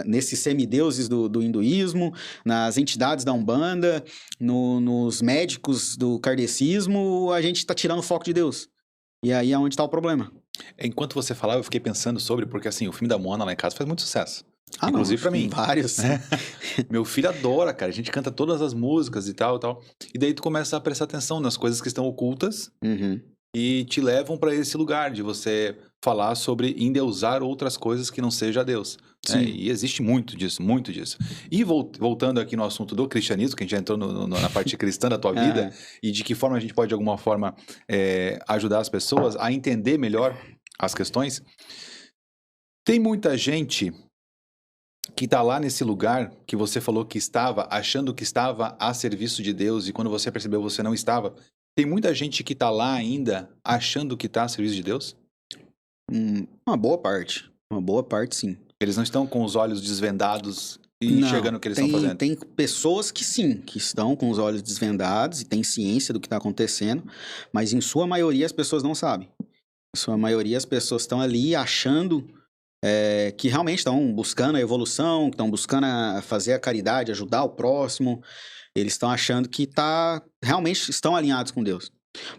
nesses semideuses do hinduísmo, nas entidades da Umbanda, nos médicos do kardecismo, a gente está tirando o foco de Deus. E aí é onde está o problema. Enquanto você falava, eu fiquei pensando sobre, porque assim, o filme da Moana lá em casa faz muito sucesso. Inclusive pra mim. Vários. Meu filho adora, cara. A gente canta todas as músicas e tal. E daí tu começa a prestar atenção nas coisas que estão ocultas e te levam pra esse lugar de você falar sobre endeusar outras coisas que não seja Deus. Né? E existe muito disso, muito disso. E voltando aqui no assunto do cristianismo, que a gente já entrou na parte cristã da tua vida, e de que forma a gente pode, de alguma forma, ajudar as pessoas a entender melhor as questões. Tem muita gente que está lá nesse lugar que você falou que estava, achando que estava a serviço de Deus, e quando você percebeu você não estava. Tem muita gente que está lá ainda achando que está a serviço de Deus? Uma boa parte, sim. Eles não estão com os olhos desvendados e enxergando o que eles estão fazendo? Tem pessoas que sim, que estão com os olhos desvendados e têm ciência do que está acontecendo, mas em sua maioria as pessoas não sabem. Em sua maioria as pessoas estão ali achando... que realmente estão buscando a evolução, que estão buscando fazer a caridade, ajudar o próximo. Eles estão achando que realmente estão alinhados com Deus.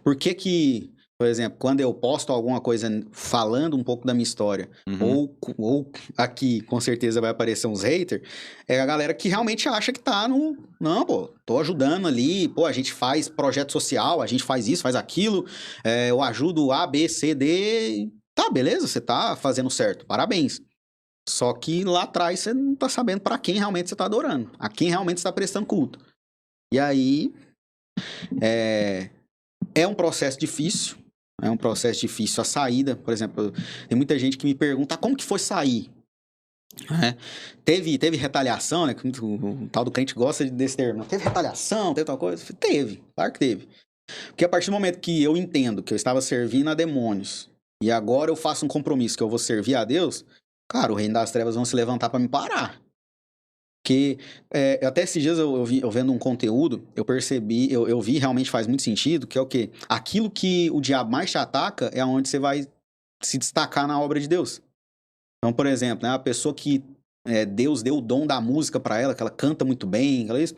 Por que, por exemplo, quando eu posto alguma coisa falando um pouco da minha história, ou aqui com certeza vai aparecer uns haters, é a galera que realmente acha que tá no... Não, pô, tô ajudando ali, pô, a gente faz projeto social, a gente faz isso, faz aquilo, eu ajudo A, B, C, D... Tá, beleza, você tá fazendo certo, parabéns. Só que lá atrás você não tá sabendo para quem realmente você tá adorando, a quem realmente você tá prestando culto. E aí, é um processo difícil, a saída, por exemplo, tem muita gente que me pergunta, como que foi sair? Teve retaliação, né, o tal do crente gosta desse termo, teve retaliação, teve tal coisa? Teve, claro que teve. Porque a partir do momento que eu entendo que eu estava servindo a demônios, e agora eu faço um compromisso que eu vou servir a Deus, cara, o reino das trevas vão se levantar para me parar. Porque até esses dias eu vendo um conteúdo, eu percebi, eu vi realmente faz muito sentido, que é o quê? Aquilo que o diabo mais te ataca é onde você vai se destacar na obra de Deus. Então, por exemplo, né, a pessoa que Deus deu o dom da música para ela, que ela canta muito bem, isso.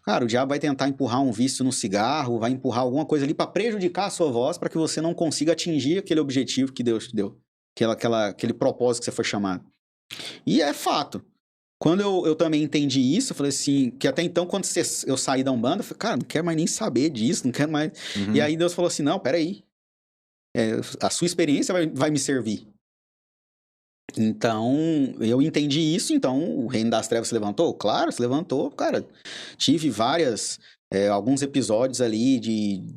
Cara, o diabo vai tentar empurrar um vício no cigarro, vai empurrar alguma coisa ali para prejudicar a sua voz, para que você não consiga atingir aquele objetivo que Deus te deu, aquele propósito que você foi chamado. E é fato. Quando eu também entendi isso, eu falei assim, que até então, quando eu saí da Umbanda, eu falei, cara, não quero mais nem saber disso, não quero mais... E aí Deus falou assim, não, peraí, a sua experiência vai me servir. Então, eu entendi isso, então o reino das trevas se levantou? Claro, se levantou, cara. Tive alguns episódios ali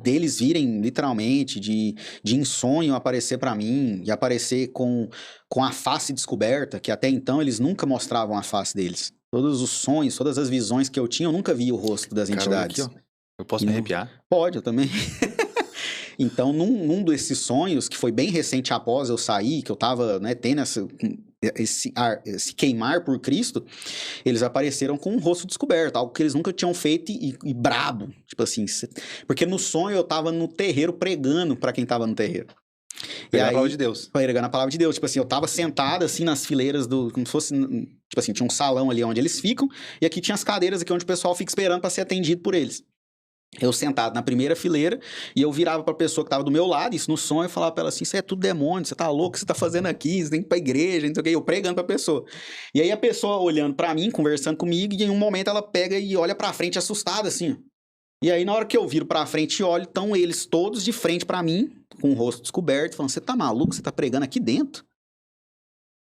deles virem literalmente, de em sonho aparecer pra mim, e aparecer com a face descoberta, que até então eles nunca mostravam a face deles. Todos os sonhos, todas as visões que eu tinha, eu nunca vi o rosto das entidades. Aqui, ó. Eu posso me arrepiar? Pode, eu também. Então, num desses sonhos, que foi bem recente após eu sair, que eu tava, né, tendo esse queimar por Cristo, eles apareceram com o rosto descoberto, algo que eles nunca tinham feito e brabo, tipo assim, porque no sonho eu tava no terreiro pregando pra quem tava no terreiro. Pegar a palavra de Deus. Pregando a palavra de Deus, tipo assim, eu tava sentado assim nas fileiras como se fosse, tipo assim, tinha um salão ali onde eles ficam, e aqui tinha as cadeiras aqui onde o pessoal fica esperando pra ser atendido por eles. Eu sentado na primeira fileira, e eu virava pra pessoa que tava do meu lado, isso no sonho, e falava pra ela assim, isso é tudo demônio, você tá louco, o que você tá fazendo aqui, você tem que ir pra igreja, não sei o que, eu pregando pra pessoa. E aí a pessoa olhando pra mim, conversando comigo, e em um momento ela pega e olha pra frente assustada, assim, ó. E aí na hora que eu viro pra frente e olho, estão eles todos de frente pra mim, com o rosto descoberto, falando, você tá maluco, você tá pregando aqui dentro?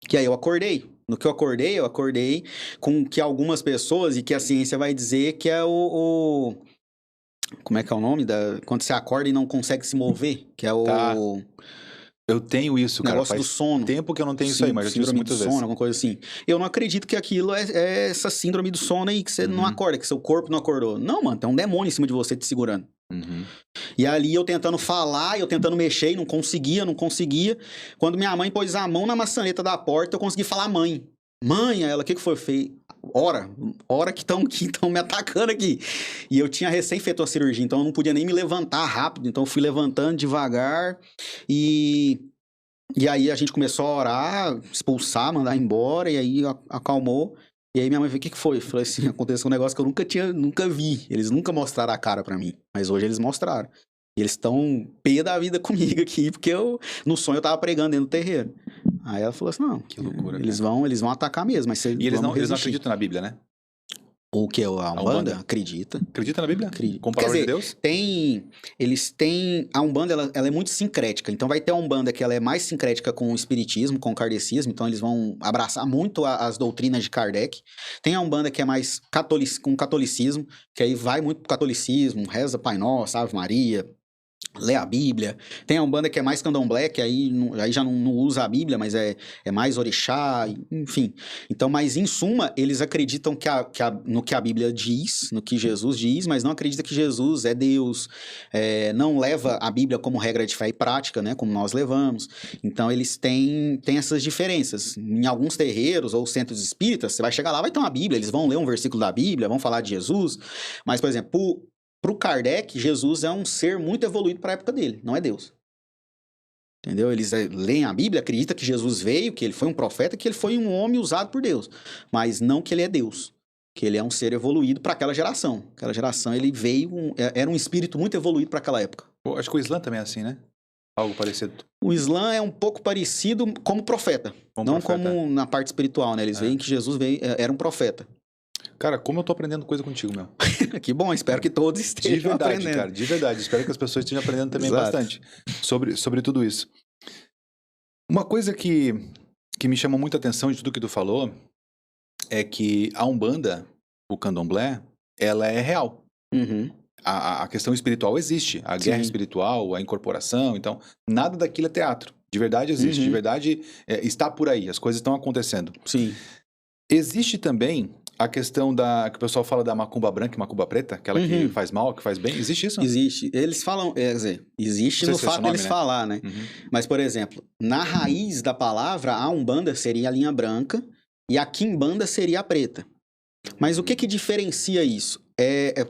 Que aí eu acordei. No que eu acordei com que algumas pessoas, e que a ciência vai dizer que é como é que é o nome? Quando você acorda e não consegue se mover, que é o Tá. Eu tenho isso, cara. negócio do Faz sono. tempo que eu não tenho isso aí, mas eu tive isso Síndrome do muitas sono, vezes. alguma coisa assim. Eu não acredito que aquilo é essa síndrome do sono aí, que você não acorda, que seu corpo não acordou. Não, mano, tem um demônio em cima de você te segurando. E ali eu tentando falar, eu tentando mexer, e não conseguia. Quando minha mãe pôs a mão na maçaneta da porta, eu consegui falar mãe. Mãe, aí ela, o que foi? Feio. Hora que estão me atacando aqui. E eu tinha recém feito a cirurgia, então eu não podia nem me levantar rápido. Então eu fui levantando devagar e aí a gente começou a orar, expulsar, mandar embora, e aí acalmou. E aí minha mãe falou, o que foi? Eu falei assim, aconteceu um negócio que eu nunca vi. Eles nunca mostraram a cara pra mim, mas hoje eles mostraram. E eles estão pé da vida comigo aqui, porque no sonho eu tava pregando dentro do terreiro. Aí ela falou assim, não, Que loucura, eles vão atacar mesmo, mas E eles não acreditam na Bíblia, né? O que? A Umbanda? Acredita. Acredita na Bíblia? Acredita. Com palavra de Deus? Eles têm... A Umbanda, ela é muito sincrética. Então, vai ter a Umbanda que ela é mais sincrética com o espiritismo, com o kardecismo. Então, eles vão abraçar muito as doutrinas de Kardec. Tem a Umbanda que é mais com catolicismo, que aí vai muito pro catolicismo, reza Pai Nosso, Ave Maria, lê a Bíblia. Tem a Umbanda que é mais candomblé, que aí já não usa a Bíblia, mas é mais orixá, enfim. Então, mas em suma, eles acreditam no que a Bíblia diz, no que Jesus diz, mas não acreditam que Jesus é Deus, não leva a Bíblia como regra de fé e prática, né, como nós levamos. Então, eles têm essas diferenças. Em alguns terreiros ou centros espíritas, você vai chegar lá, vai ter uma Bíblia, eles vão ler um versículo da Bíblia, vão falar de Jesus, mas, por exemplo, para o Kardec, Jesus é um ser muito evoluído para a época dele, não é Deus. Entendeu? Eles leem a Bíblia, acreditam que Jesus veio, que ele foi um profeta, que ele foi um homem usado por Deus. Mas não que ele é Deus. Que ele é um ser evoluído para aquela geração. Aquela geração, ele veio, era um espírito muito evoluído para aquela época. Pô, acho que o Islã também é assim, né? Algo parecido. O Islã é um pouco parecido como profeta. Como na parte espiritual, né? Eles veem que Jesus era um profeta. Cara, como eu tô aprendendo coisa contigo, meu. Que bom, espero que todos estejam aprendendo. Cara, de verdade. Espero que as pessoas estejam aprendendo também bastante sobre tudo isso. Uma coisa que me chamou muita atenção de tudo que tu falou é que a Umbanda, o Candomblé, ela é real. A questão espiritual existe. A guerra espiritual, a incorporação, então, nada daquilo é teatro. De verdade existe, de verdade está por aí, as coisas estão acontecendo. Sim. Existe também a questão que o pessoal fala da macumba branca e macumba preta, aquela que faz mal, que faz bem. Existe isso? Existe. Eles falam, quer dizer, existe no fato deles falar, né? Mas, por exemplo, na raiz da palavra, a Umbanda seria a linha branca e a Quimbanda seria a preta. Mas o que diferencia isso?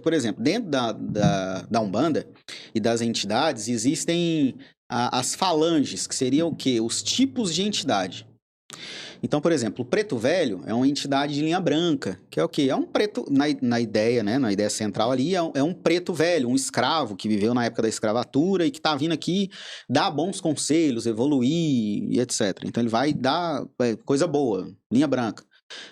Por exemplo, dentro da Umbanda e das entidades, existem as falanges, que seriam o quê? Os tipos de entidade. Então, por exemplo, o preto velho é uma entidade de linha branca, que é o quê? É um preto, na ideia, né? Na ideia central ali, é um preto velho, um escravo que viveu na época da escravatura e que tá vindo aqui dar bons conselhos, evoluir e etc. Então, ele vai dar coisa boa, linha branca.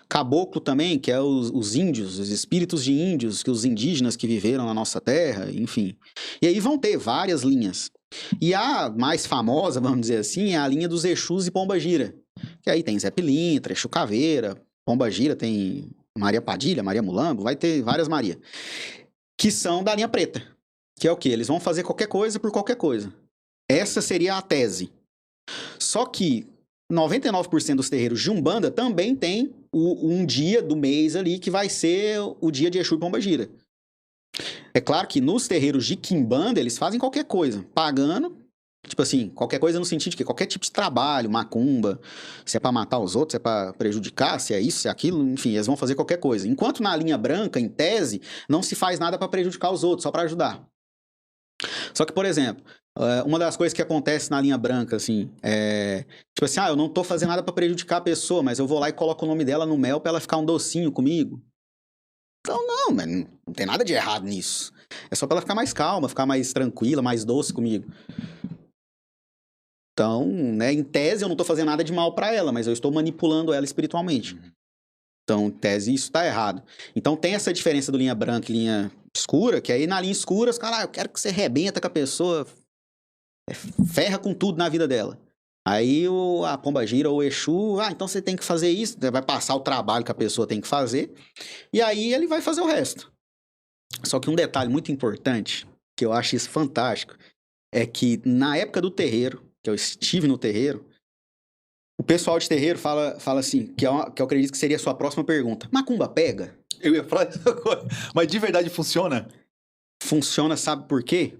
Caboclo também, que é os índios, os espíritos de índios, que os indígenas que viveram na nossa terra, enfim. E aí vão ter várias linhas. E a mais famosa, vamos dizer assim, é a linha dos Exus e Pombagira. Que aí tem Zé Pilintra, Exu Caveira, Pombagira, tem Maria Padilha, Maria Mulambo, vai ter várias Maria. Que são da linha preta. Que é o quê? Eles vão fazer qualquer coisa por qualquer coisa. Essa seria a tese. Só que 99% dos terreiros de Umbanda também tem um dia do mês ali que vai ser o dia de Exu e Pombagira. É claro que nos terreiros de quimbanda, eles fazem qualquer coisa, pagando, tipo assim, qualquer coisa no sentido de que qualquer tipo de trabalho, macumba, se é pra matar os outros, se é pra prejudicar, se é isso, se é aquilo, enfim, eles vão fazer qualquer coisa. Enquanto na linha branca, em tese, não se faz nada pra prejudicar os outros, só pra ajudar. Só que, por exemplo, uma das coisas que acontece na linha branca, assim, tipo assim, eu não tô fazendo nada pra prejudicar a pessoa, mas eu vou lá e coloco o nome dela no mel pra ela ficar um docinho comigo. Então, não, mas não tem nada de errado nisso. É só pra ela ficar mais calma, ficar mais tranquila, mais doce comigo. Então, né, em tese eu não tô fazendo nada de mal pra ela, mas eu estou manipulando ela espiritualmente. Então, em tese, isso tá errado. Então, tem essa diferença do linha branca e linha escura, que aí na linha escura, os caras, eu quero que você arrebenta com a pessoa, ferra com tudo na vida dela. Aí a pombagira ou o Exu, então você tem que fazer isso, vai passar o trabalho que a pessoa tem que fazer, e aí ele vai fazer o resto. Só que um detalhe muito importante, que eu acho isso fantástico, é que na época do terreiro, que eu estive no terreiro, o pessoal de terreiro fala assim, que eu acredito que seria a sua próxima pergunta. Macumba pega? Eu ia falar isso agora. Mas de verdade funciona? Funciona, sabe por quê?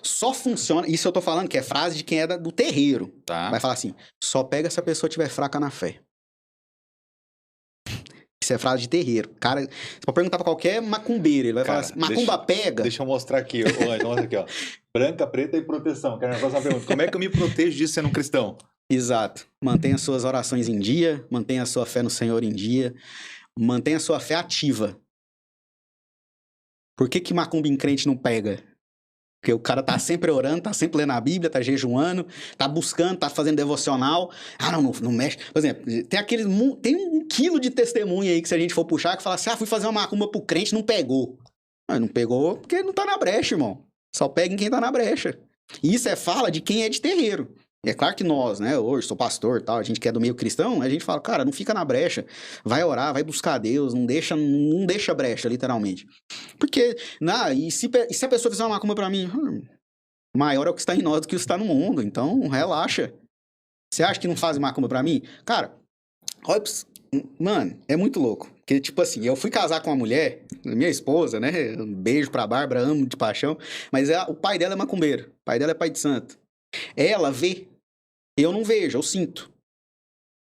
Só funciona, isso eu tô falando que é frase de quem é do terreiro. Tá. Vai falar assim, só pega se a pessoa estiver fraca na fé. Isso é frase de terreiro. Cara, você pode perguntar pra qualquer macumbeiro, ele vai falar assim, macumba pega? Deixa eu mostrar aqui, mostra aqui, ó. Branca, preta e proteção. Quero fazer uma pergunta. Como é que eu me protejo disso sendo um cristão? Exato. Mantenha suas orações em dia, mantenha a sua fé no Senhor em dia, mantenha a sua fé ativa. Por que macumba em crente não pega? Porque o cara tá sempre orando, tá sempre lendo a Bíblia, tá jejuando, tá buscando, tá fazendo devocional. Não mexe. Por exemplo, tem 1 quilo de testemunha aí que se a gente for puxar, que fala assim, fui fazer uma macumba pro crente, não pegou. Não pegou porque não tá na brecha, irmão. Só pega em quem tá na brecha. E isso é fala de quem é de terreiro. É claro que nós, né, hoje sou pastor e tal, a gente que é do meio cristão, a gente fala, cara, não fica na brecha, vai orar, vai buscar Deus, não deixa brecha, literalmente. Porque, e se a pessoa fizer uma macumba pra mim, maior é o que está em nós do que o que está no mundo, então relaxa. Você acha que não faz macumba pra mim? Cara, olha, mano, é muito louco. Porque, tipo assim, eu fui casar com uma mulher, minha esposa, né, um beijo pra Bárbara, amo de paixão, mas o pai dela é macumbeiro, o pai dela é pai de santo. Ela vê, eu não vejo, eu sinto.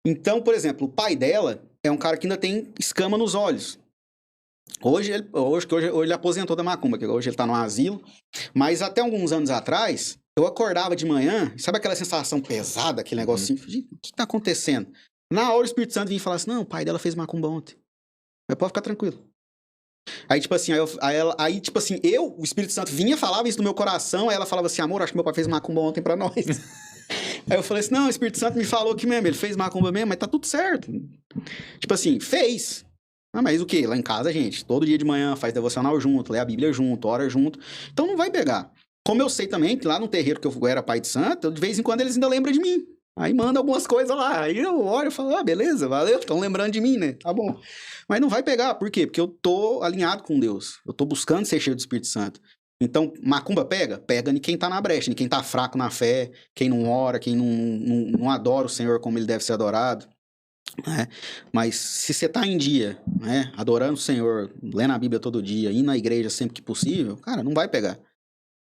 Então, por exemplo, o pai dela é um cara que ainda tem escama nos olhos. Hoje ele aposentou da macumba, que hoje ele tá no asilo. Mas até alguns anos atrás, eu acordava de manhã, sabe aquela sensação pesada, aquele negócio assim, o que tá acontecendo? Na hora o Espírito Santo vinha falar assim, não, o pai dela fez macumba ontem. Mas pode ficar tranquilo. Aí, tipo assim, o Espírito Santo vinha, falava isso no meu coração, aí ela falava assim, amor, acho que meu pai fez macumba ontem pra nós. Aí eu falei assim, não, o Espírito Santo me falou que mesmo, ele fez macumba mesmo, mas tá tudo certo. Tipo assim, fez. Mas o quê? Lá em casa, gente, todo dia de manhã faz devocional junto, lê a Bíblia junto, ora junto. Então não vai pegar. Como eu sei também que lá no terreiro que eu era pai de santo, de vez em quando eles ainda lembram de mim. Aí manda algumas coisas lá. Aí eu olho e falo, beleza, valeu, estão lembrando de mim, né? Tá bom. Mas não vai pegar, por quê? Porque eu tô alinhado com Deus. Eu tô buscando ser cheio do Espírito Santo. Então, macumba pega? Pega em quem tá na brecha, em quem tá fraco na fé, quem não ora, quem não adora o Senhor como ele deve ser adorado. Né? Mas se você tá em dia, né, adorando o Senhor, lendo a Bíblia todo dia, indo na igreja sempre que possível, cara, não vai pegar.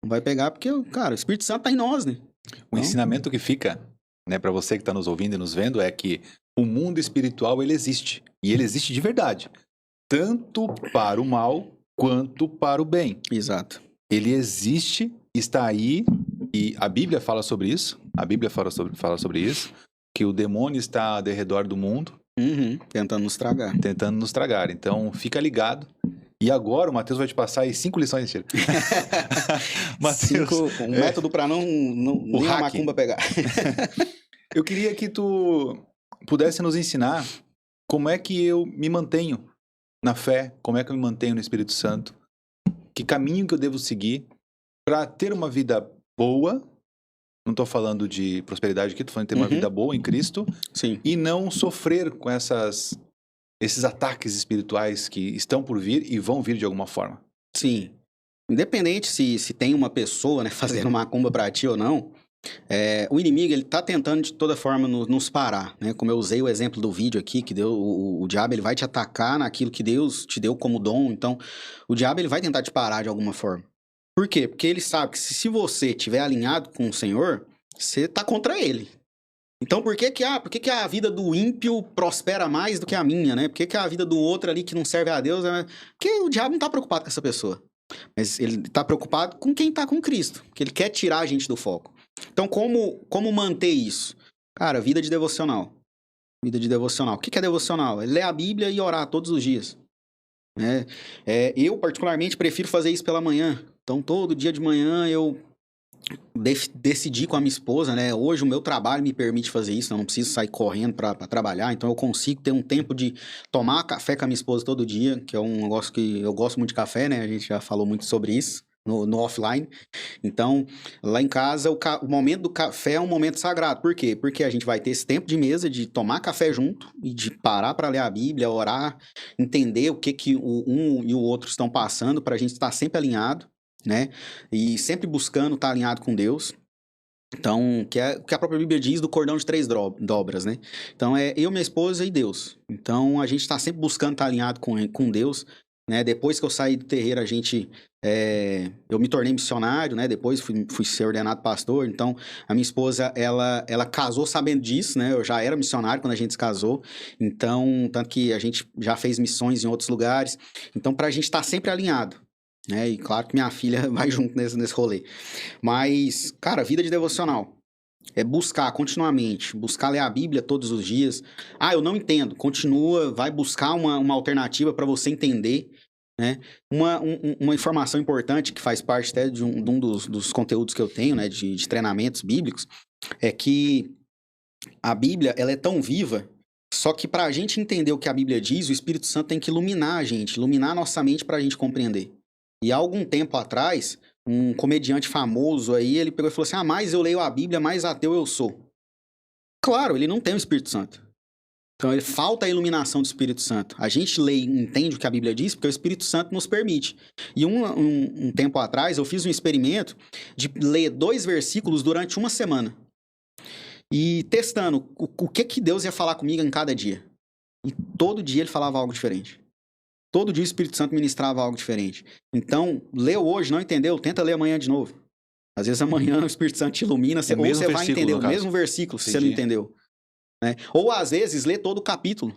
Não vai pegar porque, cara, o Espírito Santo tá em nós, né? O ensinamento que fica, né, para você que tá nos ouvindo e nos vendo é que o mundo espiritual, ele existe. E ele existe de verdade. Tanto para o mal, quanto para o bem. Exato. Ele existe, está aí, e a Bíblia fala sobre isso. A Bíblia fala sobre isso. Que o demônio está ao redor do mundo. Tentando nos tragar. Tentando nos tragar. Então, fica ligado. E agora o Matheus vai te passar aí 5 lições, mentira. Matheus, um método para não a macumba pegar. Eu queria que tu pudesse nos ensinar como é que eu me mantenho na fé, como é que eu me mantenho no Espírito Santo, que caminho que eu devo seguir para ter uma vida boa. Não estou falando de prosperidade aqui, estou falando de ter uma vida boa em Cristo. Sim. E não sofrer com esses ataques espirituais que estão por vir e vão vir de alguma forma. Sim. Independente se tem uma pessoa, né, fazendo macumba pra ti ou não, O inimigo, ele tá tentando de toda forma nos parar, né? Como eu usei o exemplo do vídeo aqui, que deu, o diabo, ele vai te atacar naquilo que Deus te deu como dom. Então, o diabo, ele vai tentar te parar de alguma forma. Por quê? Porque ele sabe que se você estiver alinhado com o Senhor, você tá contra ele. Então, por que que a vida do ímpio prospera mais do que a minha, né? Por que a vida do outro ali que não serve a Deus... Porque o diabo não tá preocupado com essa pessoa. Mas ele tá preocupado com quem tá com Cristo. Porque ele quer tirar a gente do foco. Então, como manter isso? Cara, vida de devocional. Vida de devocional. O que é devocional? É ler a Bíblia e orar todos os dias. Né? Eu, particularmente, prefiro fazer isso pela manhã. Então, todo dia de manhã eu decidi com a minha esposa, né? Hoje o meu trabalho me permite fazer isso, eu não preciso sair correndo para trabalhar, então eu consigo ter um tempo de tomar café com a minha esposa todo dia, que é um negócio que eu gosto muito de café, né? A gente já falou muito sobre isso no offline. Então, lá em casa, o momento do café é um momento sagrado. Por quê? Porque a gente vai ter esse tempo de mesa de tomar café junto e de parar para ler a Bíblia, orar, entender o que um e o outro estão passando, para a gente estar sempre alinhado, né? E sempre buscando estar alinhado com Deus. Então, que é o que a própria Bíblia diz do cordão de 3 dobras, né? Então, é eu, minha esposa e Deus. Então, a gente está sempre buscando estar alinhado com Deus, né? Depois que eu saí do terreiro, eu me tornei missionário, né? Depois fui ser ordenado pastor. Então, a minha esposa, ela casou sabendo disso, né? Eu já era missionário quando a gente se casou. Então, tanto que a gente já fez missões em outros lugares. Então, para a gente estar sempre alinhado, né? E claro que minha filha vai junto nesse rolê. Mas, cara, vida de devocional é buscar continuamente, buscar ler a Bíblia todos os dias. Eu não entendo. Continua, vai buscar uma alternativa para você entender, né? Uma informação importante que faz parte até de um dos conteúdos que eu tenho, né? De treinamentos bíblicos, é que a Bíblia, ela é tão viva. Só que para a gente entender o que a Bíblia diz, o Espírito Santo tem que iluminar a gente, iluminar a nossa mente para a gente compreender. E há algum tempo atrás, um comediante famoso aí, ele pegou e falou assim: mais eu leio a Bíblia, mais ateu eu sou. Claro, ele não tem o Espírito Santo. Então, ele falta a iluminação do Espírito Santo. A gente lê e entende o que a Bíblia diz porque o Espírito Santo nos permite. E um tempo atrás, eu fiz um experimento de ler 2 versículos durante uma semana. E testando o que Deus ia falar comigo em cada dia. E todo dia ele falava algo diferente. Todo dia o Espírito Santo ministrava algo diferente. Então, leu hoje, não entendeu? Tenta ler amanhã de novo. Às vezes amanhã o Espírito Santo te ilumina, ou você vai entender o mesmo versículo se você não entendeu. Né? Ou às vezes lê todo o capítulo.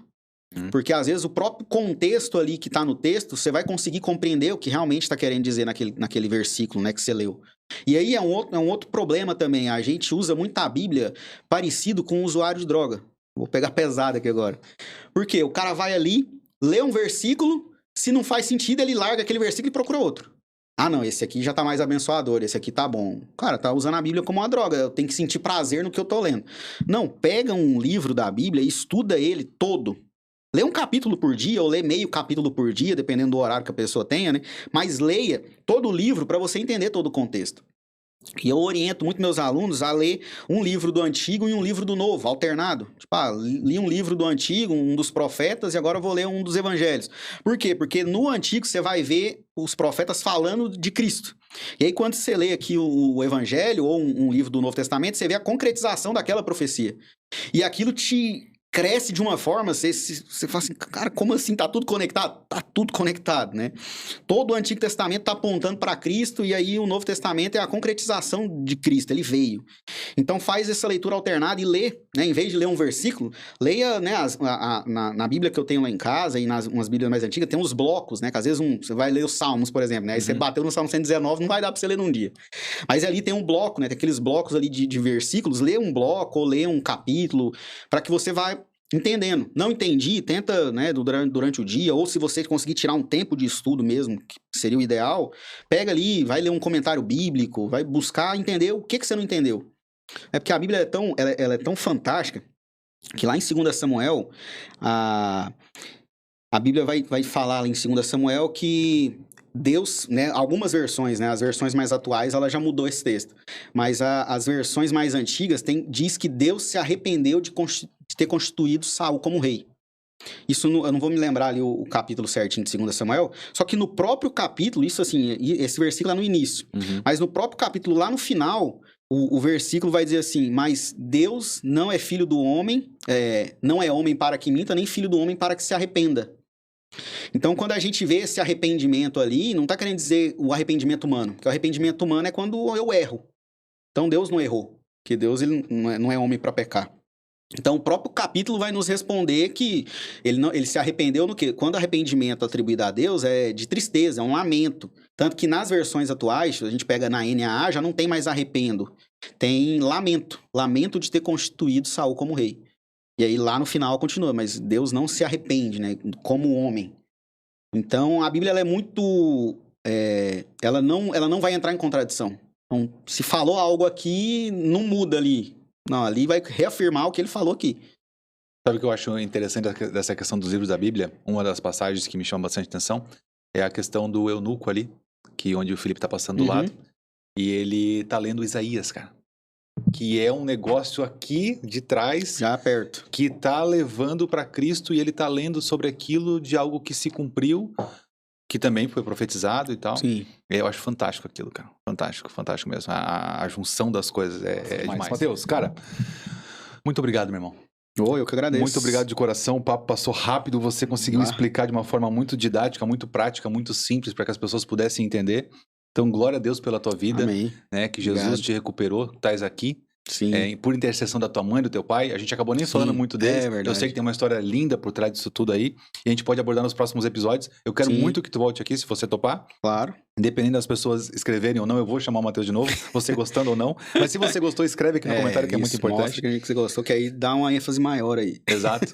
Porque às vezes o próprio contexto ali que está no texto, você vai conseguir compreender o que realmente está querendo dizer naquele versículo, né, que você leu. E aí é um outro problema também. A gente usa muito a Bíblia parecido com um usuário de droga. Vou pegar pesado aqui agora. Por quê? O cara vai ali, lê um versículo, se não faz sentido, ele larga aquele versículo e procura outro. Não, esse aqui já tá mais abençoador, esse aqui tá bom. Cara, tá usando a Bíblia como uma droga, eu tenho que sentir prazer no que eu tô lendo. Não, pega um livro da Bíblia e estuda ele todo. Lê um capítulo por dia, ou lê meio capítulo por dia, dependendo do horário que a pessoa tenha, né? Mas leia todo o livro para você entender todo o contexto. E eu oriento muito meus alunos a ler um livro do Antigo e um livro do Novo, alternado. Tipo, li um livro do Antigo, um dos profetas, e agora eu vou ler um dos Evangelhos. Por quê? Porque no Antigo você vai ver os profetas falando de Cristo. E aí quando você lê aqui o Evangelho ou um livro do Novo Testamento, você vê a concretização daquela profecia. E aquilo te cresce de uma forma, você fala assim, cara, como assim? Tá tudo conectado? Tá tudo conectado, né? Todo o Antigo Testamento tá apontando para Cristo e aí o Novo Testamento é a concretização de Cristo, ele veio. Então faz essa leitura alternada e lê, né? Em vez de ler um versículo, leia, né, na Bíblia que eu tenho lá em casa e nas umas Bíblias mais antigas, tem uns blocos, né? Que às vezes você vai ler os Salmos, por exemplo, né? Aí você bateu no Salmo 119, não vai dar pra você ler num dia. Mas ali tem um bloco, né? Tem aqueles blocos ali de versículos, lê um bloco ou lê um capítulo, para que você vai entendendo. Não entendi, tenta, né, durante o dia, ou se você conseguir tirar um tempo de estudo mesmo, que seria o ideal, pega ali, vai ler um comentário bíblico, vai buscar entender o que você não entendeu. É porque a Bíblia ela é tão fantástica, que lá em 2 Samuel, a Bíblia vai falar lá em 2 Samuel que Deus, né, algumas versões, né, as versões mais atuais, ela já mudou esse texto. Mas as versões mais antigas diz que Deus se arrependeu de ter constituído Saul como rei. Isso eu não vou me lembrar ali o capítulo certinho de 2 Samuel, só que no próprio capítulo, isso assim, esse versículo é no início, mas no próprio capítulo, lá no final, o versículo vai dizer assim, mas Deus não é filho do homem, não é homem para que minta, nem filho do homem para que se arrependa. Então, quando a gente vê esse arrependimento ali, não está querendo dizer o arrependimento humano, porque o arrependimento humano é quando eu erro. Então, Deus não errou, porque Deus ele não é homem para pecar. Então, o próprio capítulo vai nos responder que ele se arrependeu no quê? Quando arrependimento atribuído a Deus é de tristeza, é um lamento. Tanto que nas versões atuais, a gente pega na NAA, já não tem mais arrependo. Tem lamento. Lamento de ter constituído Saul como rei. E aí lá no final continua, mas Deus não se arrepende, né? Como homem. Então, a Bíblia ela é muito... ela não vai entrar em contradição. Então, se falou algo aqui, não muda ali. Não, ali vai reafirmar o que ele falou aqui. Sabe o que eu acho interessante dessa questão dos livros da Bíblia? Uma das passagens que me chama bastante atenção é a questão do eunuco ali, onde o Felipe tá passando do lado, e ele tá lendo Isaías, cara. Que é um negócio aqui de trás, já perto, que tá levando para Cristo, e ele tá lendo sobre aquilo de algo que se cumpriu, que também foi profetizado e tal. Sim. Eu acho fantástico aquilo, cara. Fantástico, fantástico mesmo. A junção das coisas é demais. Mateus, cara, muito obrigado, meu irmão. Eu que agradeço. Muito obrigado de coração, o papo passou rápido, você conseguiu explicar de uma forma muito didática, muito prática, muito simples, para que as pessoas pudessem entender. Então, glória a Deus pela tua vida. Amém. Né, que Jesus te recuperou, tu estás aqui. Sim. Por intercessão da tua mãe e do teu pai. A gente acabou nem falando muito deles. Eu sei que tem uma história linda por trás disso tudo aí. E a gente pode abordar nos próximos episódios. Eu quero muito que tu volte aqui, se você topar. Claro. Independente das pessoas escreverem ou não, eu vou chamar o Mateus de novo, você gostando ou não. Mas se você gostou, escreve aqui no comentário, que é muito importante. Mostra que você gostou, que aí dá uma ênfase maior aí. Exato.